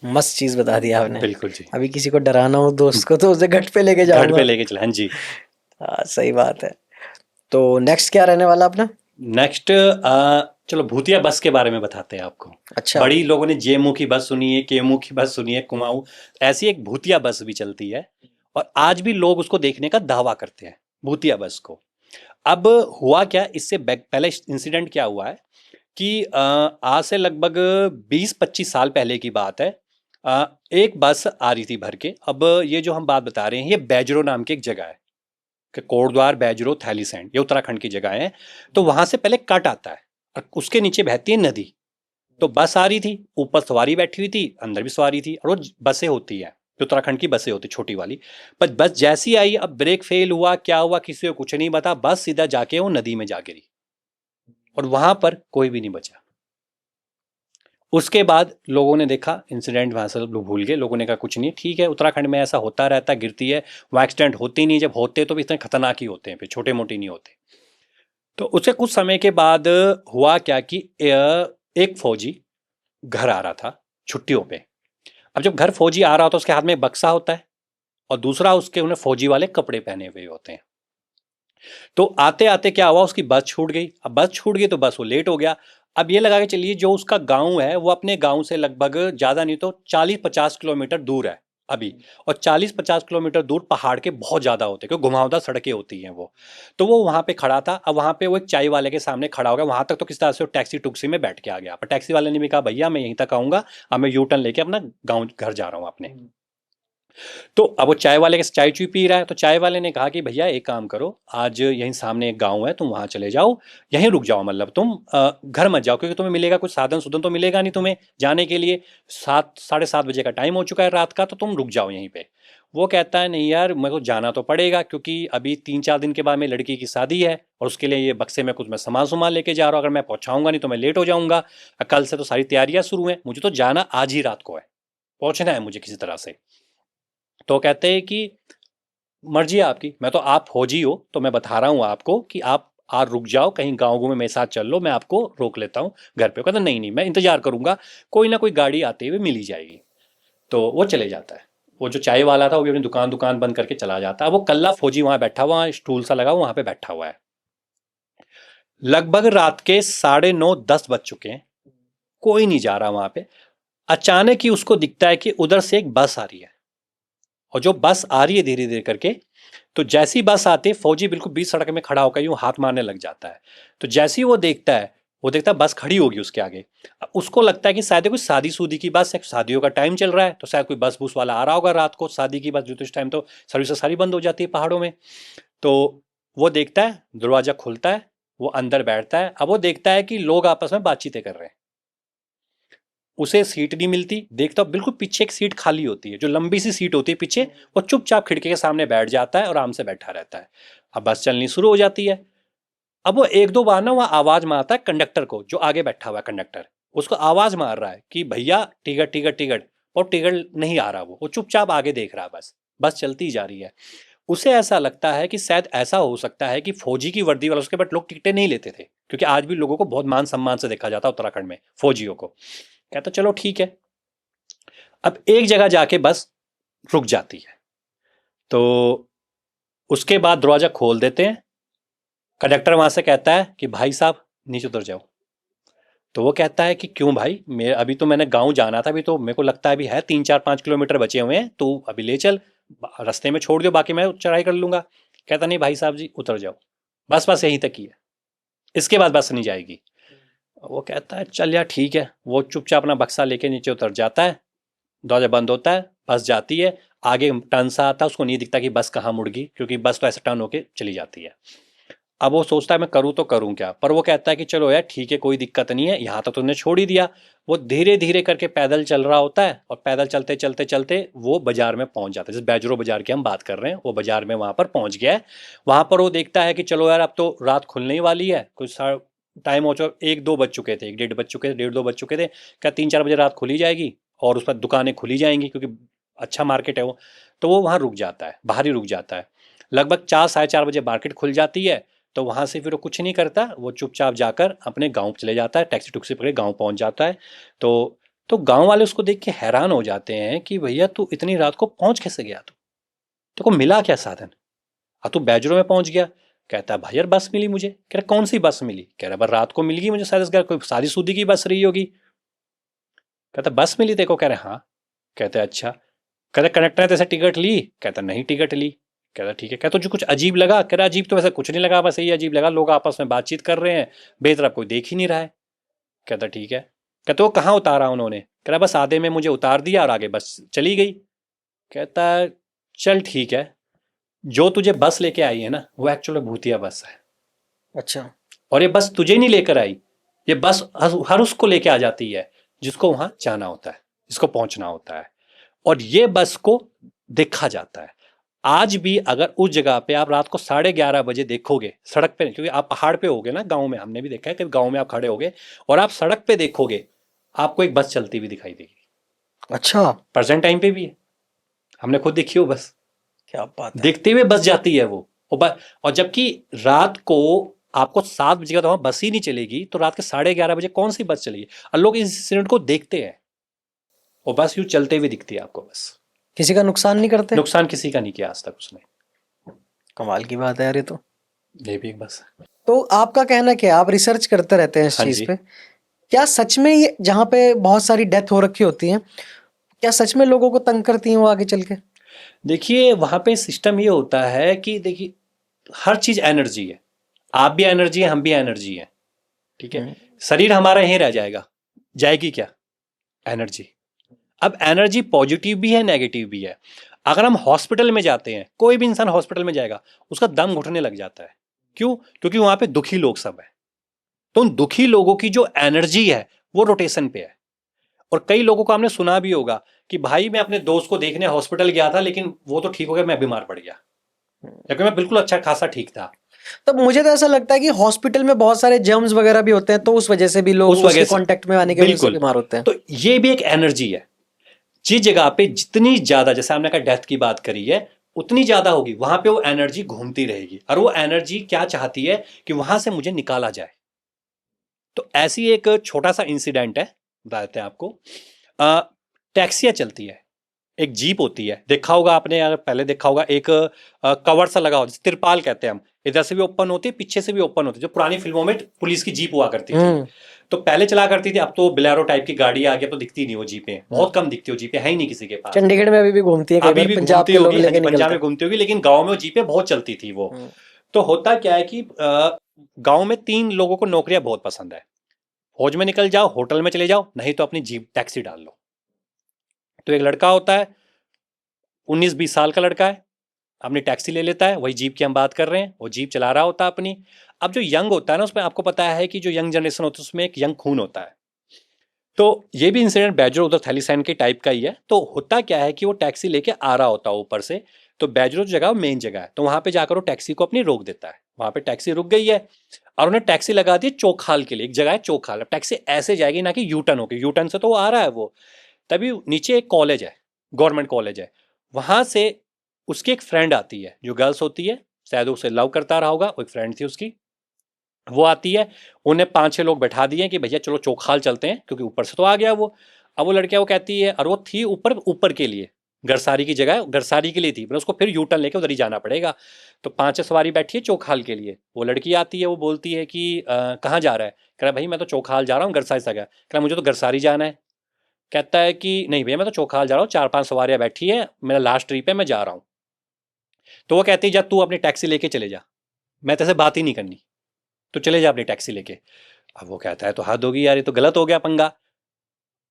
मस्त चीज़ बता दी आपने।
बिल्कुल जी।
अभी किसी को डराना हो दोस्त को तो उसे घट पे लेके
घाट पे
जाऊंगा।
लेके चले, हाँ जी।
हाँ सही बात है। तो नेक्स्ट क्या रहने वाला अपना?
नेक्स्ट, चलो भूतिया बस के बारे में बताते हैं आपको।
अच्छा।
बड़ी लोगों ने जेएमओ की बस सुनी है, केएमओ की बस सुनी है, कुमाऊं, ऐसी एक भूतिया बस भी चलती है और आज भी लोग उसको देखने का दावा करते हैं, भूतिया बस को। अब हुआ क्या, इससे पहले इंसिडेंट क्या हुआ है कि आज से लगभग 20-25 साल पहले की बात है। एक बस आ रही थी भर के। अब ये जो हम बात बता रहे हैं, ये बैजरो नाम की एक जगह है, कि कोटद्वार, बैजरो, थैलीसैंड, ये उत्तराखंड की जगह है। तो वहां से पहले कट आता है और उसके नीचे बहती है नदी। तो बस आ रही थी, ऊपर सवारी बैठी हुई थी, अंदर भी सवारी थी, और वो बसें होती है जो उत्तराखंड की बसें होती, छोटी वाली। पर बस जैसी आई, अब ब्रेक फेल हुआ, क्या हुआ किसी को कुछ नहीं पता, बस सीधा जाके वो नदी में जा गिरी और वहां पर कोई भी नहीं बचा। उसके बाद लोगों ने देखा इंसिडेंट, वहां से लोग भूल गए, लोगों ने कहा कुछ नहीं, ठीक है, उत्तराखंड में ऐसा होता रहता, गिरती है, वहाँ एक्सीडेंट होती नहीं, जब होते तो भी इतने खतरनाक ही होते हैं, फिर छोटे मोटे नहीं होते। तो उससे कुछ समय के बाद हुआ क्या कि एक फौजी घर आ रहा था छुट्टियों पे। अब जब घर फौजी आ रहा होता है, उसके हाथ में एक बक्सा होता है और दूसरा उसके उन्हें फौजी वाले कपड़े पहने हुए होते हैं। तो आते आते क्या हुआ, उसकी बस छूट गई। अब बस छूट गई तो बस वो लेट हो गया। अब ये लगा के चलिए, जो उसका गांव है वो अपने गांव से लगभग ज़्यादा नहीं तो 40-50 किलोमीटर दूर है अभी। और 40-50 किलोमीटर दूर पहाड़ के बहुत ज़्यादा होते हैं, क्योंकि घुमावदार सड़कें होती हैं वो। तो वो वहाँ पे खड़ा था। अब वहाँ पे वो एक चाय वाले के सामने खड़ा हो गया। वहाँ तक तो किस तरह से वो टैक्सी टुक्सी में बैठ के आ गया, पर टैक्सी वाले ने भी कहा भैया मैं यहीं तक आऊँगा, अब मैं यू टर्न लेके अपना गाँव घर जा रहा हूँ अपने। तो अब वो चाय वाले के चाय चुई पी रहा है, तो चाय वाले ने कहा कि भैया एक काम करो, आज यहीं सामने एक गांव है, तुम वहां चले जाओ, यहीं रुक जाओ, मतलब तुम घर मत जाओ, क्योंकि तुम्हें मिलेगा कुछ साधन सुधन तो मिलेगा नहीं तुम्हें जाने के लिए। 7, 7:30 बजे का टाइम हो चुका है रात का, तो तुम रुक जाओ यहीं पे। वो कहता है नहीं यार, मेरे को जाना तो पड़ेगा, क्योंकि अभी 3-4 दिन के बाद मेरी लड़की की शादी है और उसके लिए ये बक्से में कुछ मैं सामान लेके जा रहा हूँ, अगर मैं पहुंचाऊंगा नहीं तो मैं लेट हो जाऊंगा। कल से तो सारी तैयारियां शुरू हैं, मुझे तो जाना आज ही रात को है, पहुंचना है मुझे किसी तरह से। तो कहते हैं कि मर्जी है आपकी, मैं तो, आप फौजी हो तो मैं बता रहा हूँ आपको कि आप रुक जाओ, कहीं गाँव में मेरे साथ चल लो, मैं आपको रोक लेता हूँ घर पे। कहता नहीं नहीं, मैं इंतजार करूंगा, कोई ना कोई गाड़ी आते हुए मिल ही जाएगी। तो वो चले जाता है। वो जो चाय वाला था वो भी अपनी दुकान दुकान बंद करके चला जाता है। वो कल्ला फौजी वहां बैठा हुआ, स्टूल सा लगा हुआ वहां पे बैठा हुआ है। लगभग रात के 9:30-10 बज चुके हैं, कोई नहीं जा रहा वहां पे। अचानक ही उसको दिखता है कि उधर से एक बस आ रही है, और जो बस आ रही है धीरे धीरे करके, तो जैसी बस आती है फौजी बिल्कुल बीच सड़क में खड़ा होकर यूं हाथ मारने लग जाता है। तो जैसे ही वो देखता है बस खड़ी होगी उसके आगे। अब उसको लगता है कि शायद ये कोई शादी सूदी की बस है, शादियों का टाइम चल रहा है, तो शायद कोई बस बूस वाला आ रहा होगा रात को, शादी की बस, जो तो इस टाइम तो सर्विस सारी बंद हो जाती है पहाड़ों में। तो वो देखता है, दरवाजा खुलता है, वो अंदर बैठता है। अब वो देखता है कि लोग आपस में बातचीतें कर रहे हैं, उसे सीट नहीं मिलती। देखता बिल्कुल पीछे एक सीट खाली होती है, जो लंबी सी सीट होती है पीछे, वो चुपचाप खिड़की के सामने बैठ जाता है और आराम से बैठा रहता है। अब बस चलनी शुरू हो जाती है। अब वो एक दो बार ना वह आवाज मारता है कंडक्टर को, जो आगे बैठा हुआ है कंडक्टर, उसको आवाज मार रहा है कि भैया टिकट टिकट टिकट। और टिकट नहीं आ रहा, वो चुपचाप आगे देख रहा है, बस बस चलती जा रही है। उसे ऐसा लगता है कि शायद ऐसा हो सकता है कि फौजी की वर्दी वाला, उसके बाद लोग टिकटें नहीं लेते थे, क्योंकि आज भी लोगों को बहुत मान सम्मान से देखा जाता है उत्तराखंड में फौजियों को। कहता चलो ठीक है। अब एक जगह जाके बस रुक जाती है, तो उसके बाद दरवाजा खोल देते हैं। कंडक्टर वहां से कहता है कि भाई साहब नीचे उतर जाओ। तो वो कहता है कि क्यों भाई, मैं अभी तो मैंने गांव जाना था, अभी तो मेरे को लगता है अभी है 3-4-5 किलोमीटर बचे हुए हैं, तो अभी ले चल, रास्ते में छोड़ दो, बाकी मैं चढ़ाई कर लूंगा। कहता नहीं भाई साहब जी उतर जाओ, बस बस यहीं तक ही है, इसके बाद बस नहीं जाएगी। वो कहता है चल यार ठीक है। वो चुपचाप अपना बक्सा लेके नीचे उतर जाता है, दरवाजा बंद होता है, बस जाती है। आगे टर्न सा आता है, उसको नहीं दिखता कि बस कहाँ मुड़ गई, क्योंकि बस तो ऐसे टर्न होके चली जाती है। अब वो सोचता है मैं करूँ तो करूँ क्या, पर वो कहता है कि चलो यार ठीक है कोई दिक्कत नहीं है, यहाँ तो तुमने छोड़ ही दिया। वो धीरे धीरे करके पैदल चल रहा होता है और पैदल चलते चलते चलते वो बाजार में पहुंच जाता है, जैसे बैजरो बाजार की हम बात कर रहे हैं, वो बाजार में वहां पर पहुंच गया है। वहां पर वो देखता है कि चलो यार अब तो रात खुलने ही वाली है, कुछ टाइम हो चुका, 1-2 बज चुके थे, 1-1:30 बज चुके थे, 1:30-2 बज चुके थे। क्या 3-4 बजे रात खुली जाएगी और उस पर दुकानें खुली जाएंगी क्योंकि अच्छा मार्केट है वो। तो वो वहाँ रुक जाता है, बाहर ही रुक जाता है। लगभग 4-4:30 बजे मार्केट खुल जाती है। तो वहाँ से फिर वो कुछ नहीं करता, वो चुपचाप जाकर अपने गाँव चले जाता है, टैक्सी टुक्सी पकड़े गाँव पहुँच जाता है। तो गाँव वाले उसको देख के हैरान हो जाते हैं कि भैया तू इतनी रात को पहुँच कैसे गया, तू तेरे को मिला क्या साधन, तू बैजरों में पहुँच गया। कहता है भाई यार बस मिली मुझे। कह रहा कौन सी बस मिली। कह रहा रात को मिल गई मुझे, शायद इस घर कोई शादी शुदी की बस रही होगी। कहता बस मिली तेरे को। कह रहे हाँ। कहते अच्छा। कहते कनेक्टर ने तेरे टिकट ली। कहता नहीं टिकट ली। कहता ठीक है। कहता तुझे कुछ अजीब लगा। कह रहा अजीब तो वैसे कुछ नहीं लगा, बस यही अजीब लगा लोग आपस में बातचीत कर रहे हैं, बेतरफ कोई देख ही नहीं रहा है। कहता ठीक है। कहते वो कहाँ उतारा उन्होंने। कह रहा बस आधे में मुझे उतार दिया और आगे बस चली गई। कहता चल ठीक है, जो तुझे बस लेके आई है ना वो एक्चुअली भूतिया बस है।
अच्छा।
और ये बस तुझे नहीं लेकर आई, ये बस हर उसको लेके आ जाती है जिसको वहां जाना होता है, जिसको पहुंचना होता है। और ये बस को देखा जाता है आज भी। अगर उस जगह पे आप रात को 11:30 बजे देखोगे सड़क पे, क्योंकि आप पहाड़ पे होगे ना, गांव में हमने भी देखा है कि गांव में आप खड़े होगे और आप सड़क पे देखोगे आपको एक बस चलती हुई दिखाई देगी।
अच्छा।
प्रेजेंट टाइम पे भी है, हमने खुद देखी हो बस,
क्या बात है।
देखते हुए बस जाती है वो। और जबकि रात को आपको 7 बजे का तो वहां बस ही नहीं चलेगी, तो रात के 11:30 बजे कौन सी बस चलेगी। और लोग इस इंसिडेंट को देखते हैं और बस यूं चलते हुए दिखती है आपको बस।
किसी का नुकसान नहीं करते।
नुकसान किसी का नहीं किया आज तक उसने।
कमाल की बात है यार ये तो।
ये भी एक बस है।
तो आपका कहना क्या है, आप रिसर्च करते रहते हैं इस
हाँ
चीज
जी।
पे, क्या सच में ये जहाँ पे बहुत सारी डेथ हो रखी होती है, क्या सच में लोगों को तंग करती हैं वो आगे चल के।
देखिए वहां पे सिस्टम ये होता है कि देखिए हर चीज एनर्जी है, आप भी एनर्जी है, हम भी एनर्जी है, ठीक है। शरीर हमारा यहीं रह जाएगा, जाएगी क्या एनर्जी। अब एनर्जी पॉजिटिव भी है नेगेटिव भी है। अगर हम हॉस्पिटल में जाते हैं, कोई भी इंसान हॉस्पिटल में जाएगा उसका दम घुटने लग जाता है। क्यों? क्योंकि वहां पे दुखी लोग सब है। तो उन दुखी लोगों की जो एनर्जी है वो रोटेशन पे है। और कई लोगों को हमने सुना भी होगा कि भाई मैं अपने दोस्त को देखने हॉस्पिटल गया था लेकिन वो तो ठीक हो गया, मैं बीमार पड़ गया, क्योंकि मैं बिल्कुल अच्छा खासा ठीक था।
तब मुझे तो ऐसा लगता है कि हॉस्पिटल में बहुत सारे जर्म्स वगैरह भी होते हैं, तो उस वजह से भी लोग
उस वजह
उसके
से
कांटेक्ट में आने की वजह से
बिल्कुल,
बीमार होते हैं।
तो ये भी एक एनर्जी है। जिस जगह पे जितनी ज्यादा, जैसे हमने कहा डेथ की बात करी है, उतनी ज्यादा होगी वहां पे वो एनर्जी घूमती रहेगी। और वो एनर्जी क्या चाहती है कि वहां से मुझे निकाला जाए। तो ऐसी एक छोटा सा इंसिडेंट है, बताते हैं आपको। टैक्सियां चलती है, एक जीप होती है, देखा होगा आपने, अगर पहले देखा होगा, एक कवर सा लगा होता है, तिरपाल कहते हैं हम, इधर से भी ओपन होती है पीछे से भी ओपन होती है, जो पुरानी फिल्मों में पुलिस की जीप हुआ करती थी। तो पहले चला करती थी, अब तो बिलेरो टाइप की गाड़ी आ गई, अब तो दिखती नहीं वो जीपें, बहुत कम दिखती हो जीपें, है ही नहीं किसी के पास।
चंडीगढ़ में अभी भी घूमती है, कई
अभी
बार
भी
पंजाब
घूमती
के लोग
होगी, हाँ
लेके
जी, पंजाब
निकलते
में घूमती होगी, लेकिन गाँव में वो जीपें बहुत चलती थी वो।
हैं।
तो होता क्या है कि गाँव में 3 लोगों को नौकरियां बहुत पसंद है। फौज में निकल जाओ, होटल में चले जाओ, नहीं तो अपनी जीप टैक्सी डाल लो। तो एक लड़का होता है, 19-20 साल का लड़का है, अपनी टैक्सी ले लेता है, वही जीप की हम बात कर रहे हैं, वो जीप चला रहा होता है अपनी। अब जो यंग होता है ना, उसमें आपको पता है कि जो यंग जनरेशन होती है उसमें एक यंग खून होता है। तो ये भी इंसिडेंट बैजरो उधर थैलीसैंड के टाइप का ही है। तो होता क्या है कि वो टैक्सी लेके आ रहा होता है ऊपर से, तो बैजरो जगह मेन जगह है, तो वहां पे जाकर वो टैक्सी को अपनी रोक देता है। वहां पे टैक्सी रुक गई है और उन्हें टैक्सी लगा दी चौखाल के लिए, एक जगह है चौखाल। अब टैक्सी ऐसे जाएगी ना कि यूटर्न होकर, यूटर्न से तो वो आ रहा है वो, तभी नीचे एक कॉलेज है, गवर्नमेंट कॉलेज है, वहां से उसकी एक फ्रेंड आती है जो गर्ल्स होती है, शायद उसे लव करता रहा होगा, वो एक फ्रेंड थी उसकी, वो आती है। उन्हें 5-6 लोग बैठा दिए कि भैया चलो चौखाल चलते हैं, क्योंकि ऊपर से तो आ गया वो। अब वो लड़कियां वो कहती है, और वो थी ऊपर, ऊपर के लिए गरसारी की जगह, गरसारी के लिए थी, पर उसको फिर यू टर्न लेके उधर ही जाना पड़ेगा। तो 5-6 सवारी बैठी है चौखाल के लिए, वो लड़की आती है, वो बोलती है कि कहाँ जा रहा है। कह रहा भाई मैं तो चौखाल जा रहा हूँ, गरसारी से गया। कह रहा मुझे तो गरसारी जाना है। कहता है कि नहीं भैया मैं तो चौखाल जा रहा हूँ, 4-5 सवारियाँ बैठी है, मेरा लास्ट ट्रिप है, मैं जा रहा हूँ। तो वो कहती है जब तू अपनी टैक्सी लेके चले जा, मैं तेरे से बात ही नहीं करनी, तो चले जा अपनी टैक्सी लेके। अब वो कहता है तो हद होगी यार, ये तो गलत हो गया पंगा।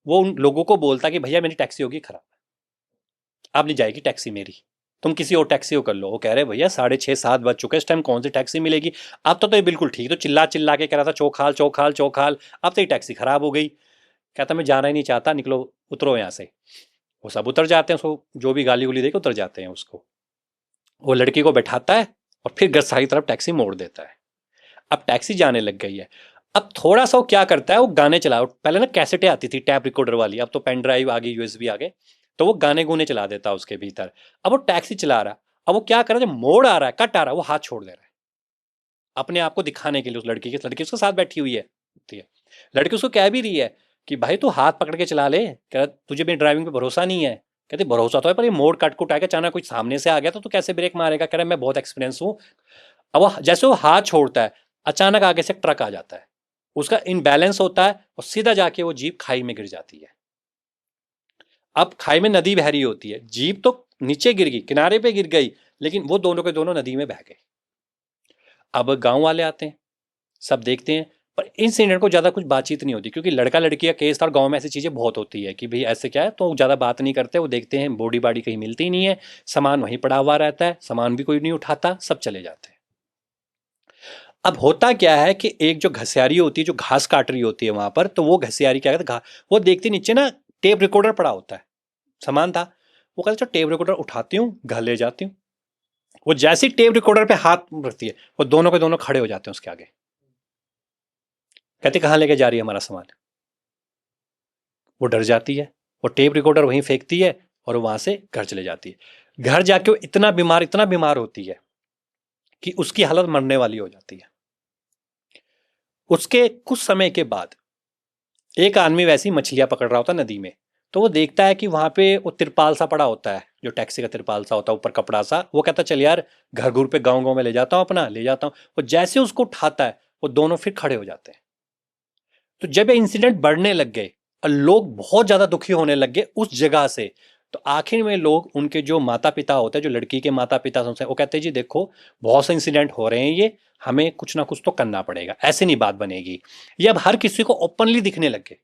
वो उन लोगों को बोलता कि भैया मेरी टैक्सी होगी खराब, अब नहीं जाएगी टैक्सी मेरी, तुम किसी और टैक्सी को कर लो। वो कह रहे भैया 6:30-7 बज चुके, इस टाइम कौन सी टैक्सी मिलेगी। अब तो ये बिल्कुल ठीक, तो चिल्ला चिल्ला के कह रहा था चौखाल चौखाल चौखाल। अब तो ये टैक्सी खराब हो गई। कहता मैं जाना ही नहीं चाहता, निकलो उतरो यहाँ से। वो सब उतर जाते हैं, उसको जो भी गाली गुली दे के उतर जाते हैं उसको। वो लड़की को बैठाता है और फिर सारी तरफ टैक्सी मोड़ देता है। अब टैक्सी जाने लग गई है। अब थोड़ा सा वो क्या करता है, वो गाने चला, पहले ना कैसेटें आती थी टैप रिकॉर्डर वाली, अब तो पेन ड्राइव आ गई, यूएसबी आ गए, तो वो गाने गुने चला देता है उसके भीतर। अब वो टैक्सी चला रहा, अब वो क्या कर रहा है, जब मोड़ आ रहा है, कट आ रहा है, वो हाथ छोड़ दे रहा है अपने आप को दिखाने के लिए। उस लड़की उसके साथ बैठी हुई है, लड़की उसको कह भी रही है कि भाई तू हाथ पकड़ के चला ले, कह रहा तुझे मेरी ड्राइविंग पे भरोसा नहीं है। कहते भरोसा तो है, पर ये मोड़ कट कुट आएगा, अचानक कोई सामने से आ गया तो तू कैसे ब्रेक मारेगा। कह रहा मैं बहुत एक्सपीरियंस हूँ। अब वो जैसे वो हाथ छोड़ता है, अचानक आगे से ट्रक आ जाता है, उसका इनबैलेंस होता है और सीधा जाके वो जीप खाई में गिर जाती है। अब खाई में नदी बह रही होती है, जीप तो नीचे गिर गई, किनारे पे गिर गई, लेकिन वो दोनों के दोनों नदी में बह गए। अब गांव वाले आते हैं, सब देखते हैं, पर इंसिडेंट को ज़्यादा कुछ बातचीत नहीं होती, क्योंकि लड़का लड़की का केस था और गांव में ऐसी चीज़ें बहुत होती है कि भाई ऐसे क्या है, तो ज़्यादा बात नहीं करते। वो देखते हैं बॉडी बाडी कहीं मिलती नहीं है, सामान वहीं पड़ा हुआ रहता है, सामान भी कोई नहीं उठाता, सब चले जाते हैं। अब होता क्या है कि एक जो घसियारी होती है, जो घास काट रही होती है वहां पर, तो वो घसियारी क्या कहते हैं, वो देखती नीचे ना टेप रिकॉर्डर पड़ा होता है, सामान था। वो कहते टेप रिकॉर्डर उठाती हूँ, घर ले जाती हूँ। वो जैसी टेप रिकॉर्डर पे हाथ रखती है, वो दोनों के दोनों खड़े हो जाते हैं उसके आगे। कहते कहाँ लेके जा रही है हमारा सामान। वो डर जाती है, वो टेप रिकॉर्डर वहीं फेंकती है और वहां से घर चले जाती है। घर जाके वो इतना बीमार होती है कि उसकी हालत मरने वाली हो जाती है। उसके कुछ समय के बाद एक आदमी वैसी मछलियां पकड़ रहा होता नदी में, तो वो देखता है कि वहां पे वो तिरपाल सा पड़ा होता है, जो टैक्सी का तिरपाल सा होता है ऊपर कपड़ा सा। वो कहता चल यार घर घूर पे गाँव गाँव में ले जाता हूँ, अपना ले जाता हूँ। वो जैसे उसको उठाता है, वो दोनों फिर खड़े हो जाते हैं। तो जब ये इंसिडेंट बढ़ने लग गए और लोग बहुत ज्यादा दुखी होने लग गए उस जगह से, तो आखिर में लोग, उनके जो माता पिता होते हैं, जो लड़की के माता पिता से, वो कहते हैं जी देखो बहुत से इंसिडेंट हो रहे हैं, ये हमें कुछ ना कुछ तो करना पड़ेगा, ऐसे नहीं बात बनेगी। ये अब हर किसी को ओपनली दिखने लग गए,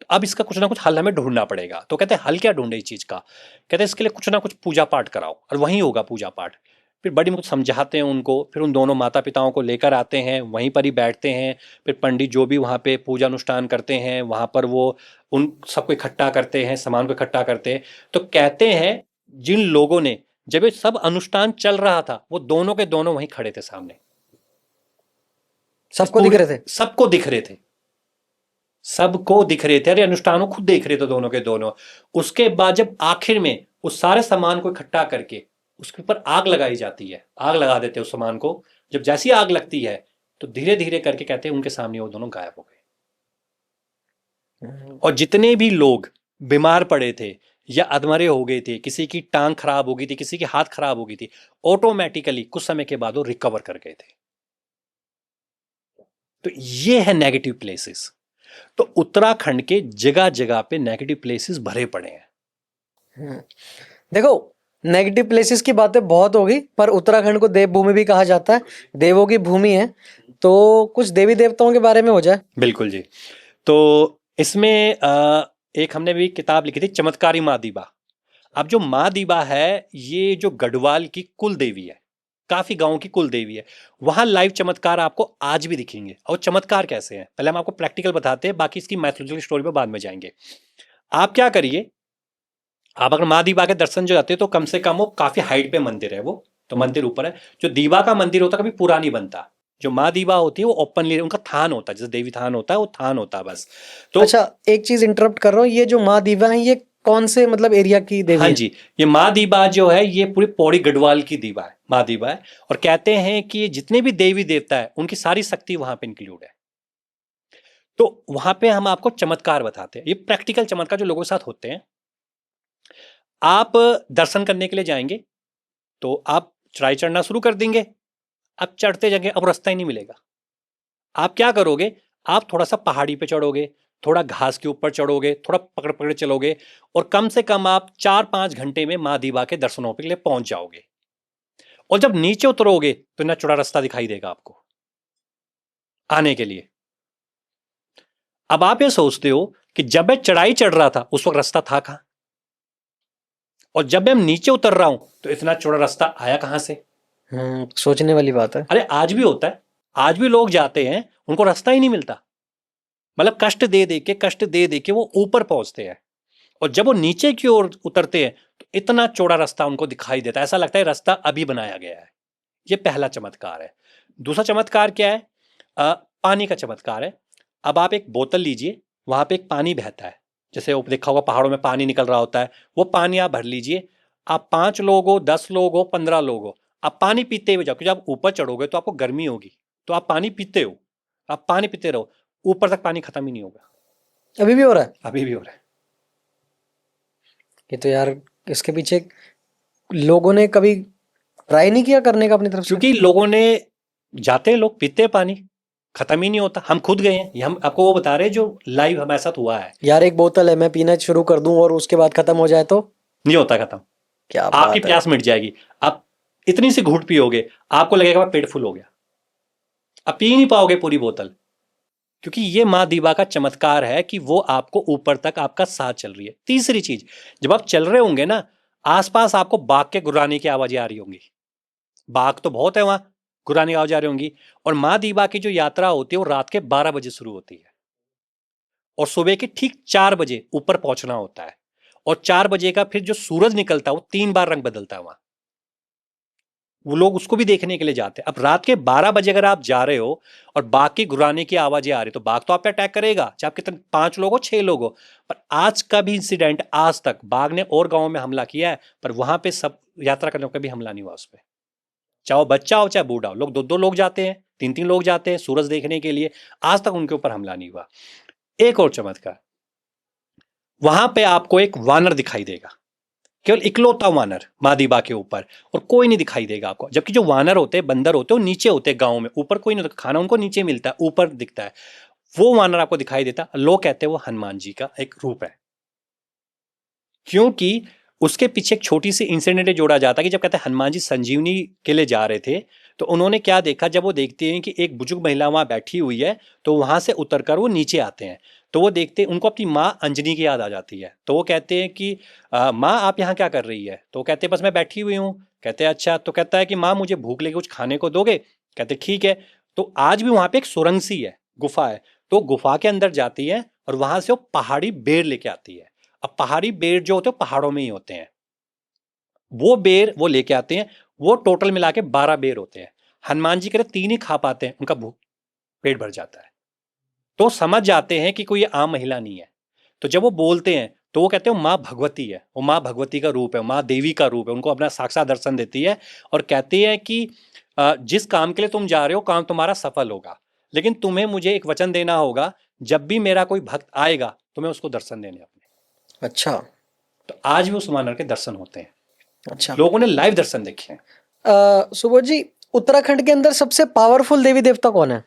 तो अब इसका कुछ ना कुछ हल हमें ढूंढना पड़ेगा। तो कहते हैं हल क्या ढूंढे इस चीज का। कहते हैं इसके लिए कुछ ना कुछ पूजा पाठ कराओ, और वहीं होगा पूजा पाठ। फिर बड़ी मुझे समझाते हैं उनको, फिर उन दोनों माता पिताओं को लेकर आते हैं, वहीं पर ही बैठते हैं। फिर पंडित जो भी वहाँ पे पूजा अनुष्ठान करते हैं, वहाँ पर वो उन सबको इकट्ठा करते हैं, सामान को इकट्ठा करते हैं। तो कहते हैं जिन लोगों ने, जब ये सब अनुष्ठान चल रहा था, वो दोनों के दोनों वहीं खड़े थे सामने,
सबको दिख रहे थे।
सबको दिख रहे थे, सबको दिख रहे थे। अरे अनुष्ठानों खुद देख रहे थे दोनों के दोनों। उसके बाद जब आखिर में उस सारे सामान को इकट्ठा करके उसके ऊपर आग लगाई जाती है, आग लगा देते हैं उस सामान को। जब जैसी आग लगती है, तो धीरे धीरे करके कहते हैं उनके सामने वो दोनों गायब हो गए। और जितने भी लोग बीमार पड़े थे या अधमरे हो गए थे, किसी की टांग खराब हो गई थी, किसी की हाथ खराब हो गई थी, ऑटोमेटिकली कुछ समय के बाद वो रिकवर कर गए थे। तो ये है नेगेटिव प्लेसेस। तो उत्तराखंड के जगह जगह पे नेगेटिव प्लेसेस भरे पड़े हैं।
देखो नेगेटिव प्लेसेस की बातें बहुत होगी, पर उत्तराखंड को देवभूमि भी कहा जाता है, देवों की भूमि है। तो कुछ देवी देवताओं के बारे में हो जाए।
बिल्कुल जी। तो इसमें एक हमने भी किताब लिखी थी, चमत्कारी माँ दीबा। अब जो माँ दीबा है, ये जो गढ़वाल की कुल देवी है, काफी गांवों की कुल देवी है। वहां लाइव चमत्कार आपको आज भी दिखेंगे। और चमत्कार कैसे हैं, पहले हम आपको प्रैक्टिकल बताते हैं, बाकी इसकी मैथोलॉजिकल स्टोरी पे बाद में जाएंगे। आप क्या करिए, आप अगर माँ दीबा के दर्शन जो जाते हैं, तो कम से कम वो काफी हाइट पे मंदिर है, वो तो मंदिर ऊपर है। जो दीवा का मंदिर होता है कभी पूरा नहीं बनता। जो माँ दीवा होती है वो ओपनली, उनका थान होता है, जैसे देवी थान होता है, वो थान होता है बस। तो
अच्छा एक चीज इंटरप्ट कर रहा हूँ, ये जो माँ दीवा है ये कौन से मतलब एरिया की देवी
हाँ
है?
जी, ये माँ दीबा जो है, ये पूरी पौड़ी गढ़वाल की दीबा है, माँ दीबा है। और कहते हैं कि ये जितने भी देवी देवता है, उनकी सारी शक्ति वहां पे इंक्लूड है। तो वहां पे हम आपको चमत्कार बताते हैं, ये प्रैक्टिकल चमत्कार जो लोगों के साथ होते हैं। आप दर्शन करने के लिए जाएंगे, तो आप चढ़ाई चढ़ना शुरू कर देंगे। अब चढ़ते जाएंगे, अब रास्ता ही नहीं मिलेगा। आप क्या करोगे, आप थोड़ा सा पहाड़ी पे चढ़ोगे, थोड़ा घास के ऊपर चढ़ोगे, थोड़ा पकड़ पकड़ चलोगे, और कम से कम आप 4-5 घंटे में माँ दीबा के दर्शनों के लिए पहुंच जाओगे। और जब नीचे उतरोगे, तो इतना चौड़ा रास्ता दिखाई देगा आपको आने के लिए। अब आप ये सोचते हो कि जब मैं चढ़ाई चढ़ रहा था, उस वक्त रास्ता था कहां। और जब मैं नीचे उतर रहा हूं तो इतना चौड़ा रास्ता आया कहां से?
सोचने वाली बात है।
अरे आज भी होता है, आज भी लोग जाते हैं उनको रास्ता ही नहीं मिलता, मतलब कष्ट दे दे के वो ऊपर पहुंचते हैं, और जब वो नीचे की ओर उतरते हैं तो इतना चौड़ा रास्ता उनको दिखाई देता है, ऐसा लगता है रास्ता अभी बनाया गया है। ये पहला चमत्कार है। दूसरा चमत्कार क्या है? पानी का चमत्कार है। अब आप एक बोतल लीजिए, वहां पे एक पानी बहता है, जैसे वो देखा होगा पहाड़ों में पानी निकल रहा होता है, वो पानी आप भर लीजिए। आप 5 लोग हो, 10 लोग हो, 15 लोग हो, आप पानी पीते हुए जाओ, क्योंकि जब ऊपर चढ़ोगे तो आपको गर्मी होगी, तो आप पानी पीते हो, आप पानी पीते रहो, ऊपर तक पानी खत्म ही नहीं होगा।
अभी भी हो रहा है?
अभी भी हो रहा है।
ये तो यार, इसके पीछे लोगों ने कभी ट्राई नहीं किया करने का अपनी तरफ से?
क्योंकि लोगों ने, जाते हैं लोग, पीते हैं पानी, खत्म ही नहीं होता। हम खुद गए हैं, ये हम आपको वो बता रहे हैं जो लाइव हमारे साथ हुआ है।
यार एक बोतल है, मैं पीना शुरू कर दूं और उसके बाद खत्म हो जाए तो?
नहीं होता खत्म।
क्या
आपकी
बात है।
प्यास मिट जाएगी, आप इतनी सी घूंट पियोगे, आपको लगेगा पेट फुल हो गया, आप पी नहीं पाओगे पूरी बोतल। क्योंकि ये माँ दीवा का चमत्कार है कि वो आपको ऊपर तक आपका साथ चल रही है। तीसरी चीज, जब आप चल रहे होंगे ना, आसपास आपको बाघ के गुर्राने की आवाजें आ रही होंगी, बाघ तो बहुत है वहां, गुर्राने की आवाजें आ रही होंगी। और माँ दीवा की जो यात्रा होती है वो रात के 12 बजे शुरू होती है, और सुबह के ठीक 4 बजे ऊपर पहुंचना होता है, और 4 बजे का फिर जो सूरज निकलता है वो 3 बार रंग बदलता है वहां, वो लोग उसको भी देखने के लिए जाते हैं। अब रात के 12 बजे अगर आप जा रहे हो और बाघ की गुर्राने की आवाजें आ रही, तो बाघ तो आप पे अटैक करेगा, चाहे आप कितने 5 लोग हो, 6 लोग हो। पर आज का भी इंसिडेंट, आज तक बाघ ने और गांवों में हमला किया है, पर वहां पे सब यात्रा करने का भी हमला नहीं हुआ उस पर, चाहे वो बच्चा हो चाहे बूढ़ा हो। लोग 2-2 लोग जाते हैं, 3-3 लोग जाते हैं सूरज देखने के लिए, आज तक उनके ऊपर हमला नहीं हुआ। एक और चमत्कार, वहां पे आपको एक वानर दिखाई देगा, केवल इकलौता वानर माँ दीबा के ऊपर, और कोई नहीं दिखाई देगा आपको। जबकि जो वानर होते हैं, बंदर होते हैं, वो नीचे होते हैं गाँव में, ऊपर कोई नहीं होता, खाना उनको नीचे मिलता है, ऊपर दिखता है। वो वानर आपको दिखाई देता, लोग कहते हैं वो हनुमान जी का एक रूप है, क्योंकि उसके पीछे एक छोटी सी इंसिडेंट जोड़ा जाता है कि जब कहते हैं हनुमान जी संजीवनी के लिए जा रहे थे, तो उन्होंने क्या देखा, जब वो देखते हैं कि एक बुजुर्ग महिला वहां बैठी हुई है, तो वहां से उतरकर वो नीचे आते हैं, तो वो देखते हैं, उनको अपनी माँ अंजनी की याद आ जाती है। तो वो कहते हैं कि माँ आप यहाँ क्या कर रही है? तो वो कहते हैं बस मैं बैठी हुई हूँ। कहते हैं अच्छा। तो कहता है कि माँ मुझे भूख लगी, कुछ खाने को दोगे? कहते ठीक है। तो आज भी वहां पे एक सुरंग सी है, गुफा है, तो गुफा के अंदर जाती है और वहां से वो पहाड़ी बेर लेके आती है। अब पहाड़ी बेर जो होते हैं पहाड़ों में ही होते हैं, वो बेर वो लेके आते हैं, वो टोटल मिला के 12 बेर होते हैं। हनुमान जी करे 3 ही खा पाते हैं, उनका भूख पेट भर जाता है। तो समझ जाते हैं कि कोई आम महिला नहीं है। तो जब वो बोलते हैं तो वो कहते हैं माँ भगवती है, वो माँ भगवती का रूप है, माँ देवी का रूप है, उनको अपना साक्षात दर्शन देती है, और कहती है कि जिस काम के लिए तुम जा रहे हो काम तुम्हारा सफल होगा, लेकिन तुम्हें मुझे एक वचन देना होगा, जब भी मेरा कोई भक्त आएगा तो मैं उसको दर्शन देने अपने।
अच्छा।
तो आज भी उस वानर के दर्शन होते हैं,
अच्छा।
लोगों ने लाइव दर्शन देखे हैं।
सुबोध जी, उत्तराखंड के अंदर सबसे पावरफुल देवी देवता कौन है?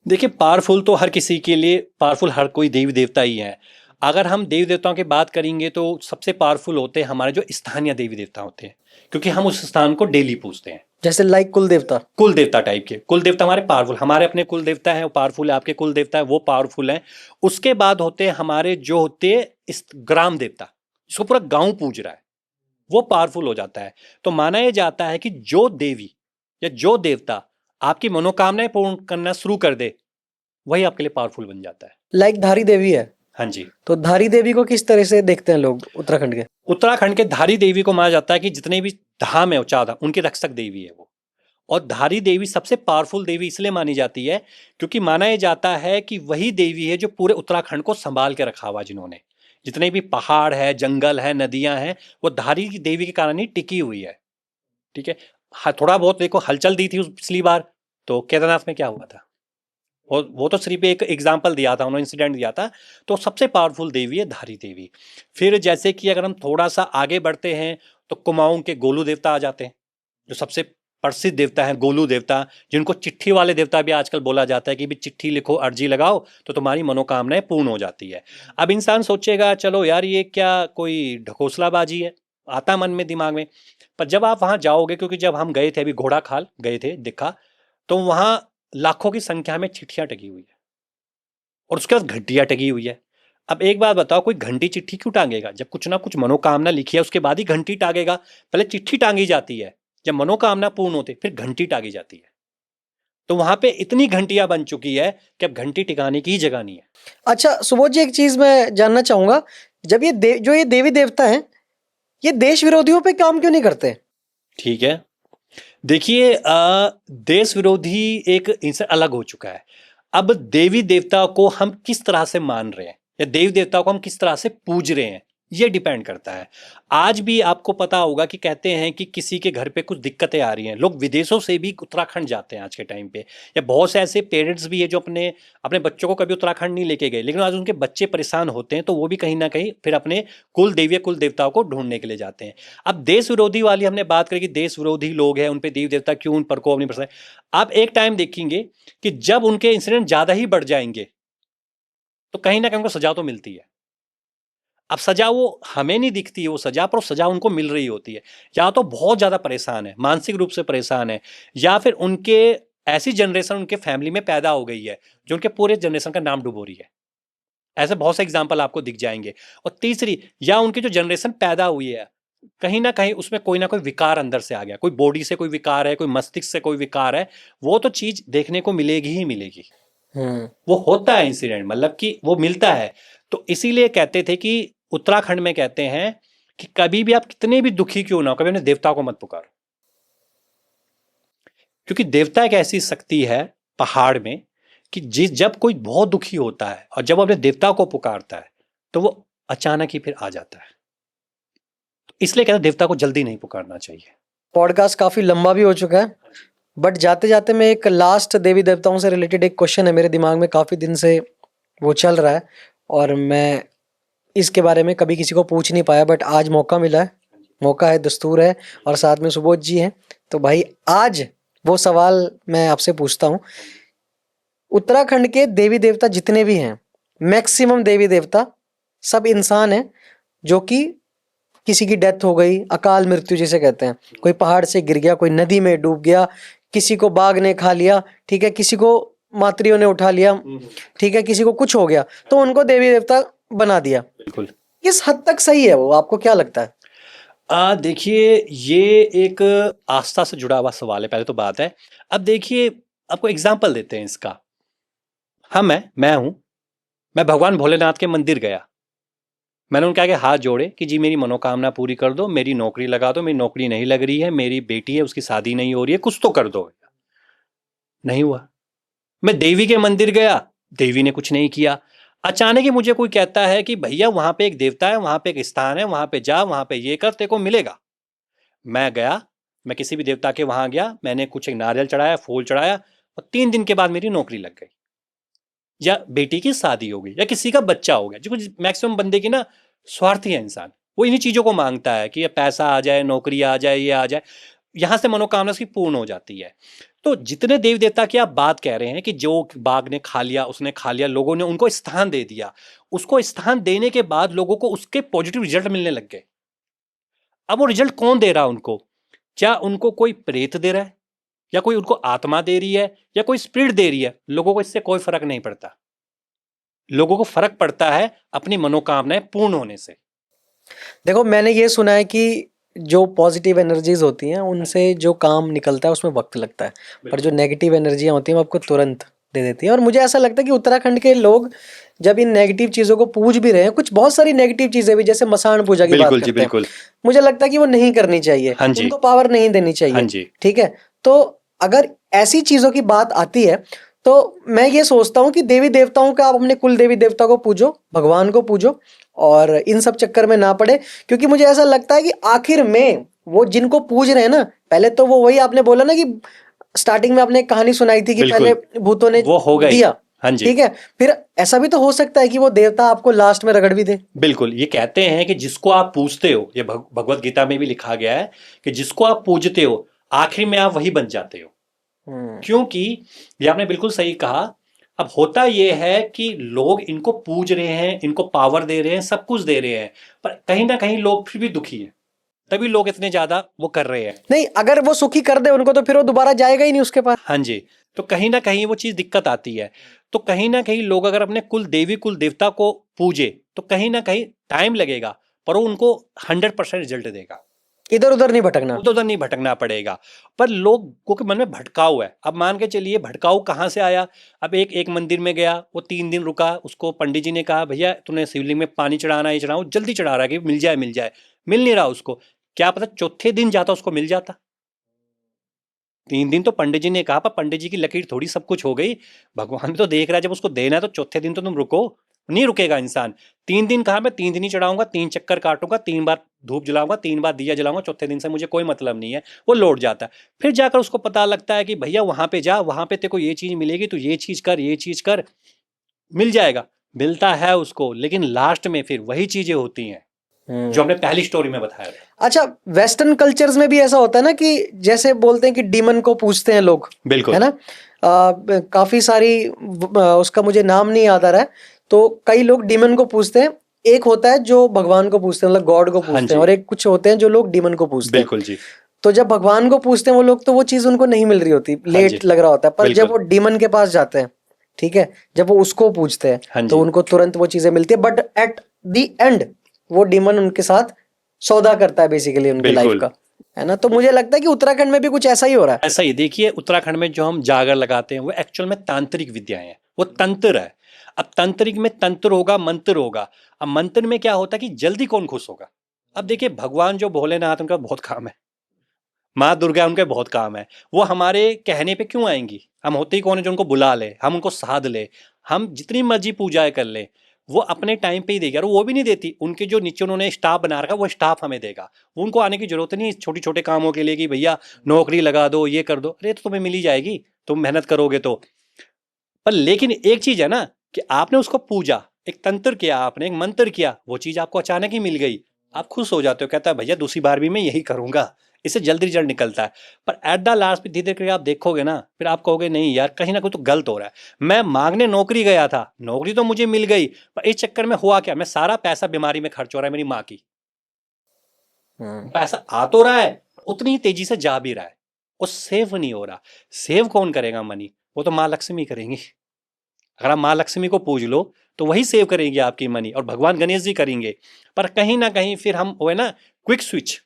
देखिए पावरफुल तो हर किसी के लिए पावरफुल हर कोई देवी देवता ही है। अगर हम देवी देवताओं की बात करेंगे तो सबसे पावरफुल होते हैं हमारे जो स्थानीय देवी देवता होते हैं, क्योंकि हम उस स्थान को डेली पूजते हैं।
जैसे लाइक कुल देवता?
कुल देवता टाइप के, कुल देवता हमारे पावरफुल, हमारे अपने कुल देवता है वो पावरफुल है, आपके कुल देवता है वो पावरफुल है। उसके बाद होते हैं हमारे जो होते हैं इस ग्राम देवता, जिसको पूरा गांव पूज रहा है, वो पावरफुल हो जाता है। तो माना यह जाता है कि जो देवी या जो देवता आपकी मनोकामनाएं पूर्ण करना शुरू कर दे, वही आपके लिए पावरफुल बन जाता है।
लाइक धारी देवी है?
हाँ जी।
तो धारी देवी को किस तरह से देखते हैं लोग उत्तराखंड के?
उत्तराखंड के धारी देवी को माना जाता है कि जितने भी धाम है, 14 उनकी रक्षक देवी है वो। और धारी देवी सबसे पावरफुल देवी इसलिए मानी जाती है क्योंकि माना यह जाता है कि वही देवी है जो पूरे उत्तराखंड को संभाल के रखा हुआ, जिन्होंने जितने भी पहाड़ है, जंगल है, नदियां हैं, वो धारी देवी के कारण ही टिकी हुई है। ठीक है। हाँ, थोड़ा बहुत देखो हलचल दी थी उस पिछली बार, तो केदारनाथ में क्या हुआ था, वो तो सिर्फ एक एग्जाम्पल दिया था, उन्होंने इंसिडेंट दिया था। तो सबसे पावरफुल देवी है धारी देवी। फिर जैसे कि अगर हम थोड़ा सा आगे बढ़ते हैं तो कुमाऊं के गोलू देवता आ जाते हैं, जो सबसे प्रसिद्ध देवता है गोलू देवता, जिनको चिट्ठी वाले देवता भी आजकल बोला जाता है कि भी चिट्ठी लिखो, अर्जी लगाओ तो तुम्हारी मनोकामनाएं पूर्ण हो जाती है। अब इंसान सोचेगा चलो यार ये क्या कोई ढकोसलाबाजी है, आता मन में दिमाग में। पर जब आप वहां जाओगे, क्योंकि जब हम गए थे अभी घोड़ा खाल गए थे दिखा, तो वहां लाखों की संख्या में चिट्ठियां टकी हुई है, और उसके बाद घंटियां टकी हुई है। अब एक बात बताओ, कोई घंटी चिट्ठी क्यों टांगेगा? जब कुछ ना कुछ मनोकामना लिखी है उसके बाद ही घंटी टांगेगा। पहले चिट्ठी टांगी जाती है, जब मनोकामना पूर्ण होती फिर घंटी टांगी जाती है। तो वहां पे इतनी घंटियां बन चुकी है कि अब घंटी टिकाने की ही जगह नहीं है।
अच्छा सुबोध जी, एक चीज मैं जानना चाहूंगा, जब जो ये देवी देवता हैं, ये देश विरोधियों पे काम क्यों नहीं करते?
ठीक है, देखिए देश विरोधी एक इनसे अलग हो चुका है। अब देवी देवता को हम किस तरह से मान रहे हैं या देवी देवता को हम किस तरह से पूज रहे हैं, ये डिपेंड करता है। आज भी आपको पता होगा कि कहते हैं कि किसी के घर पे कुछ दिक्कतें आ रही हैं, लोग विदेशों से भी उत्तराखंड जाते हैं आज के टाइम पे। या बहुत से ऐसे पेरेंट्स भी है जो अपने अपने बच्चों को कभी उत्तराखंड नहीं लेके गए, लेकिन आज उनके बच्चे परेशान होते हैं तो वो भी कहीं ना कहीं फिर अपने कुल देवी कुल देवताओं को ढूंढने के लिए जाते हैं। अब देश विरोधी वाली हमने बात करी कि देश विरोधी लोग हैं, उन पे देवी देवता क्यों उन पर को नहीं पड़ता। आप एक टाइम देखेंगे कि जब उनके इंसिडेंट ज्यादा ही बढ़ जाएंगे तो कहीं ना कहीं उनको सजा तो मिलती है। अब सजा वो हमें नहीं दिखती है वो सजा, पर सजा उनको मिल रही होती है। या तो बहुत ज्यादा परेशान है, मानसिक रूप से परेशान है, या फिर उनके ऐसी जनरेशन उनके फैमिली में पैदा हो गई है जो उनके पूरे जनरेशन का नाम डुबो रही है। ऐसे बहुत से एग्जाम्पल आपको दिख जाएंगे। और तीसरी, या उनकी जो जनरेशन पैदा हुई है कहीं ना कहीं उसमें कोई ना कोई विकार अंदर से आ गया, कोई बॉडी से कोई विकार है, कोई मस्तिष्क से कोई विकार है, वो तो चीज देखने को मिलेगी ही मिलेगी। वो होता है इंसिडेंट, मतलब कि वो मिलता है। तो इसीलिए कहते थे कि उत्तराखंड में कहते हैं कि कभी भी आप कितने भी दुखी क्यों ना हो, कभी अपने देवताओं को मत पुकारो, क्योंकि देवता एक ऐसी शक्ति है पहाड़ में कि जब कोई बहुत दुखी होता है और जब अपने देवता को पुकारता है तो वो अचानक ही फिर आ जाता है। तो इसलिए कहते हैं देवता को जल्दी नहीं पुकारना चाहिए।
पॉडकास्ट काफी लंबा भी हो चुका है, बट जाते जाते मैं एक लास्ट देवी देवताओं से रिलेटेड एक क्वेश्चन है मेरे दिमाग में, काफी दिन से वो चल रहा है और मैं इसके बारे में कभी किसी को पूछ नहीं पाया, बट आज मौका मिला है, मौका है, दस्तूर है, और साथ में सुबोध जी हैं। तो भाई आज वो सवाल मैं आपसे पूछता हूँ, उत्तराखंड के देवी देवता जितने भी हैं, मैक्सिमम देवी देवता सब इंसान हैं जो कि किसी की डेथ हो गई, अकाल मृत्यु जिसे कहते हैं, कोई पहाड़ से गिर गया, कोई नदी में डूब गया, किसी को बाघ ने खा लिया, ठीक है, किसी को मातरियों ने उठा लिया, ठीक है, किसी को कुछ हो गया तो उनको देवी देवता बना दिया।
बिल्कुल।
किस हद तक सही है वो, आपको क्या लगता है?
देखिए ये एक आस्था से जुड़ा हुआ सवाल है, पहले तो बात है। अब देखिए आपको एग्जाम्पल देते हैं इसका। मैं हूं, मैं भगवान भोलेनाथ के मंदिर गया, मैंने उनके आगे हाथ जोड़े कि जी मेरी मनोकामना पूरी कर दो, मेरी नौकरी लगा दो, मेरी नौकरी नहीं लग रही है, मेरी बेटी है उसकी शादी नहीं हो रही है, कुछ तो कर दो। नहीं हुआ। मैं देवी के मंदिर गया, देवी ने कुछ नहीं किया। अचानक ही मुझे कोई कहता है कि भैया वहां पे एक देवता है, वहां पे एक स्थान है, वहां पे जा, वहां पे ये कर, तेरे को मिलेगा। मैं गया, मैं किसी भी देवता के वहां गया, मैंने कुछ एक नारियल चढ़ाया, फूल चढ़ाया, और 3 दिन के बाद मेरी नौकरी लग गई, या बेटी की शादी हो गई, या किसी का बच्चा हो गया। जो मैक्सिमम बंदे की ना स्वार्थी है इंसान, वो इन्हीं चीजों को मांगता है कि ये पैसा आ जाए, नौकरी आ जाए, ये आ जाए, यहां से मनोकामना उसकी पूर्ण हो जाती है। तो जितने देवी देवता की आप बात कह रहे हैं कि जो बाघ ने खा लिया, उसने खा लिया, लोगों ने उनको स्थान दे दिया, उसको स्थान देने के बाद लोगों को उसके पॉजिटिव रिजल्ट मिलने लग गए। अब वो रिजल्ट कौन दे रहा उनको? क्या उनको कोई प्रेत दे रहा है, या कोई उनको आत्मा दे रही है, या कोई स्पिरिट दे रही है? लोगों को इससे कोई फर्क नहीं पड़ता। लोगों को फर्क पड़ता है अपनी मनोकामनाएं पूर्ण होने से।
देखो मैंने ये सुना है कि जो पॉजिटिव एनर्जीज होती हैं उनसे जो काम निकलता है उसमें वक्त लगता है, पर जो नेगेटिव एनर्जियां होती हैं वो आपको तुरंत दे देती हैं। और मुझे ऐसा लगता है कि उत्तराखंड के लोग जब इन नेगेटिव चीज़ों को पूज भी रहे हैं, कुछ बहुत सारी नेगेटिव चीज़ें भी, जैसे मसान पूजा की बात
बिल्कुल जी,
करते हैं,
बिल्कुल।
मुझे लगता है कि वो नहीं करनी चाहिए,
हाँ जी।
उनको पावर नहीं देनी
हाँ
चाहिए,
जी।
ठीक है। तो अगर ऐसी चीज़ों की बात आती है तो मैं ये सोचता हूँ कि देवी देवताओं का आप अपने कुल देवी देवता को पूजो, भगवान को पूजो, और इन सब चक्कर में ना पड़े। क्योंकि मुझे ऐसा लगता है कि आखिर में वो जिनको पूज रहे हैं ना, पहले तो वो वही आपने बोला ना कि स्टार्टिंग में आपने एक कहानी सुनाई थी कि
बिल्कुल।
पहले भूतों ने
वो हो गई।
दिया,
हाँ जी।
ठीक है, फिर ऐसा भी तो हो सकता है कि वो देवता आपको लास्ट में रगड़ भी दे।
बिल्कुल, ये कहते हैं कि जिसको आप पूजते हो, ये भगवत गीता में भी लिखा गया है कि जिसको आप पूजते हो आखिर में आप वही बन जाते हो। क्योंकि ये आपने बिल्कुल सही कहा। अब होता यह है कि लोग इनको पूज रहे हैं, इनको पावर दे रहे हैं, सब कुछ दे रहे हैं, पर कहीं ना कहीं लोग फिर भी दुखी हैं, तभी लोग इतने ज्यादा वो कर रहे हैं।
नहीं, अगर वो सुखी कर दे उनको तो फिर वो दोबारा जाएगा ही नहीं उसके पास।
हाँ जी। तो कहीं ना कहीं वो चीज़ दिक्कत आती है। तो कहीं ना कहीं लोग अगर अपने कुल देवी कुल देवता को पूजे तो कहीं ना कहीं टाइम लगेगा, पर वो उनको 100% रिजल्ट देगा।
इधर उधर नहीं भटकना।
उधर उधर नहीं भटकना पड़ेगा। पर लोगों के मन में भटकाव है। अब मान के चलिए भटकाव कहाँ से आया। अब एक मंदिर में गया, वो 3 दिन रुका, उसको पंडित जी ने कहा भैया तूने शिवलिंग में पानी चढ़ाना, ये चढ़ाओ, जल्दी चढ़ा रहा है कि मिल जाए मिल जाए, मिल नहीं रहा उसको। क्या पता चौथे दिन जाता उसको मिल जाता। 3 दिन तो पंडित जी ने कहा, पर पंडित जी की लकीर थोड़ी सब कुछ हो गई। भगवान भी तो देख रहा है, जब उसको देना है तो चौथे दिन तो तुम रुको, नहीं रुकेगा इंसान। 3 दिन कहा, मैं 3 दिन ही चढ़ाऊंगा, 3 चक्कर काटूंगा, 3 बार धूप जलाऊंगा, 3 बार दिया जलाऊंगा, चौथे दिन से मुझे कोई मतलब नहीं है, वो लौट जाता है। फिर जाकर उसको पता लगता है कि भैया वहां पे जा, वहां पे तेरे को ये चीज मिलेगी, तो ये चीज कर, ये चीज कर, मिल जाएगा। मिलता है उसको, लेकिन लास्ट में फिर वही चीजें होती हैं जो हमने पहली स्टोरी में बताया था।
अच्छा, वेस्टर्न कल्चर्स में भी ऐसा होता है ना कि जैसे बोलते हैं कि डीमन को पूजते हैं लोग,
बिल्कुल
है ना। काफी सारी उसका मुझे नाम नहीं याद आ रहा है, तो कई लोग डीमन को पूजते हैं। एक होता है जो भगवान को पूजते हैं, मतलब गॉड को
हाँ
पूजते हैं,
जी।
और एक कुछ होते हैं जो लोग डीमन को पूजते हैं।
बिल्कुल जी।
तो जब भगवान को पूजते हैं वो लोग, तो वो चीज उनको नहीं मिल रही होती,
हाँ जी।
लेट लग रहा होता है। पर जब
बिल्कुल।
वो डीमन के पास जाते हैं, ठीक है, जब वो उसको पूजते
हाँ
हैं
जी।
तो उनको तुरंत वो चीजें मिलती है। बट एट द एंड वो डीमन उनके साथ सौदा करता है बेसिकली उनकी लाइफ
बिल्कुल।
का, है ना। तो मुझे लगता है कि उत्तराखंड में भी कुछ ऐसा ही हो रहा है।
ऐसा ही देखिए, उत्तराखंड में जो हम जागर लगाते हैं वो एक्चुअल में तांत्रिक विद्याएं हैं, वो तंत्र है। अब तांत्रिक में तंत्र होगा, मंत्र होगा। अब मंत्र में क्या होता है कि जल्दी कौन खुश होगा। अब देखिए भगवान जो भोलेनाथ, उनका बहुत काम है, माँ दुर्गा उनके बहुत काम है, वो हमारे कहने पे क्यों आएंगी। हम होते ही कौन है जो उनको बुला ले, हम उनको साध ले, हम जितनी मर्जी पूजाएं कर ले, वो अपने टाइम पे ही देगी। और वो भी नहीं देती, उनके जो नीचे उन्होंने स्टाफ बना रखा वो स्टाफ हमें देगा। वो उनको आने की जरूरत नहीं छोटे छोटे कामों के लिए कि भैया नौकरी लगा दो, ये कर दो। अरे तो तुम्हें मिल ही जाएगी, तुम मेहनत करोगे तो। पर लेकिन एक चीज है ना कि आपने उसको पूजा, एक तंत्र किया, आपने एक मंत्र किया, वो चीज आपको अचानक ही मिल गई, आप खुश हो जाते हो, कहता है भैया दूसरी बार भी मैं यही करूंगा, इससे जल्दी रिजल्ट निकलता है। पर एट द लास्ट में धीरे धीरे करके आप देखोगे ना, फिर आप कहोगे नहीं यार कहीं ना कहीं तो गलत हो रहा है। मैं मांगने नौकरी गया था, नौकरी तो मुझे मिल गई, पर इस चक्कर में हुआ क्या, मैं सारा पैसा बीमारी में खर्च हो रहा है मेरी माँ की। पैसा आ तो रहा है, उतनी ही तेजी से जा भी रहा है, वो सेव नहीं हो रहा। सेव कौन करेगा मनी, वो तो माँ लक्ष्मी करेंगी। अगर आप माँ लक्ष्मी को पूज लो तो वही सेव करेंगे आपकी मनी, और भगवान गणेश जी करेंगे। पर कहीं ना कहीं फिर हम वो है ना, क्विक स्विच,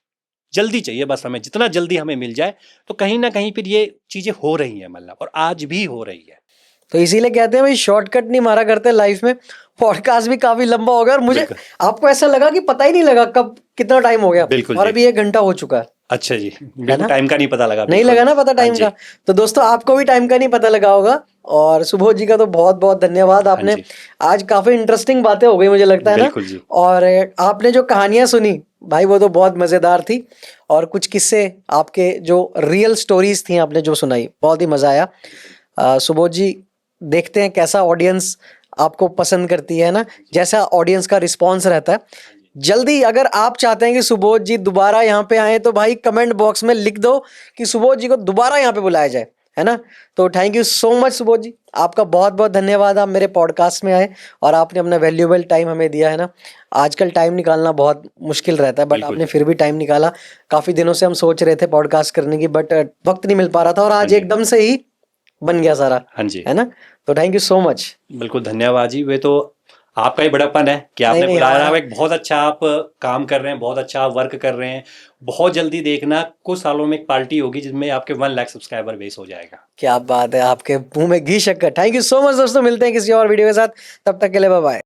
जल्दी चाहिए बस हमें, जितना जल्दी हमें मिल जाए। तो कहीं ना कहीं फिर ये चीजें हो रही हैं, मतलब, और आज भी हो रही है।
तो इसीलिए कहते हैं भाई शॉर्टकट नहीं मारा करते लाइफ में। पॉडकास्ट भी काफी लंबा हो गया, और मुझे आपको ऐसा लगा कि पता ही नहीं लगा कब कितना टाइम हो गया,
बिल्कुल
और
जी।
अभी 1 घंटा हो चुका है।
अच्छा जी, बिल्कुल टाइम का नहीं पता लगा,
नहीं
बिल्कुल।
लगा ना पता
हाँ
टाइम
जी।
का। तो दोस्तों आपको भी टाइम का नहीं पता लगा होगा। और सुबोध जी का तो बहुत बहुत धन्यवाद, आपने
जी।
आज काफी इंटरेस्टिंग बातें हो गई मुझे लगता है ना।
बिल्कुल जी।
और आपने जो कहानियां सुनी भाई वो तो बहुत मजेदार थी, और कुछ किस्से आपके जो रियल स्टोरीज थी आपने जो सुनाई, बहुत ही मजा आया। सुबोध जी, देखते हैं कैसा ऑडियंस आपको पसंद करती है ना, जैसा ऑडियंस का रिस्पॉन्स रहता है। जल्दी अगर आप चाहते हैं कि सुबोध जी दोबारा यहाँ पे आए, तो भाई कमेंट बॉक्स में लिख दो कि सुबोध जी को दोबारा यहाँ पे बुलाया जाए, है ना। तो thank you so much Subodh ji, आपका बहुत बहुत धन्यवाद, आप मेरे पॉडकास्ट में आए और आपने अपना वैल्यूएबल टाइम हमें दिया, है ना। आजकल टाइम निकालना बहुत मुश्किल रहता है, बट
बिल्कुल
आपने
जी।
फिर भी टाइम निकाला। काफ़ी दिनों से हम सोच रहे थे पॉडकास्ट करने की, बट वक्त नहीं मिल पा रहा था, और आज
जी।
एकदम से ही बन गया सारा,
हाँ जी।
है ना। तो थैंक यू सो मच।
बिल्कुल धन्यवाद जी, वे तो आपका ही बड़प्पन है कि आपने
नहीं,
बुलाया।
हाँ।
एक बहुत अच्छा आप काम कर रहे हैं, बहुत अच्छा आप वर्क कर रहे हैं। बहुत जल्दी देखना, कुछ सालों में एक पार्टी होगी जिसमें आपके 1 लाख सब्सक्राइबर बेस हो जाएगा।
क्या बात है, आपके मुंह में घी शक्कर। थैंक यू सो मच दोस्तों, मिलते हैं किसी और वीडियो के साथ, तब तक के लिए बाय बाय।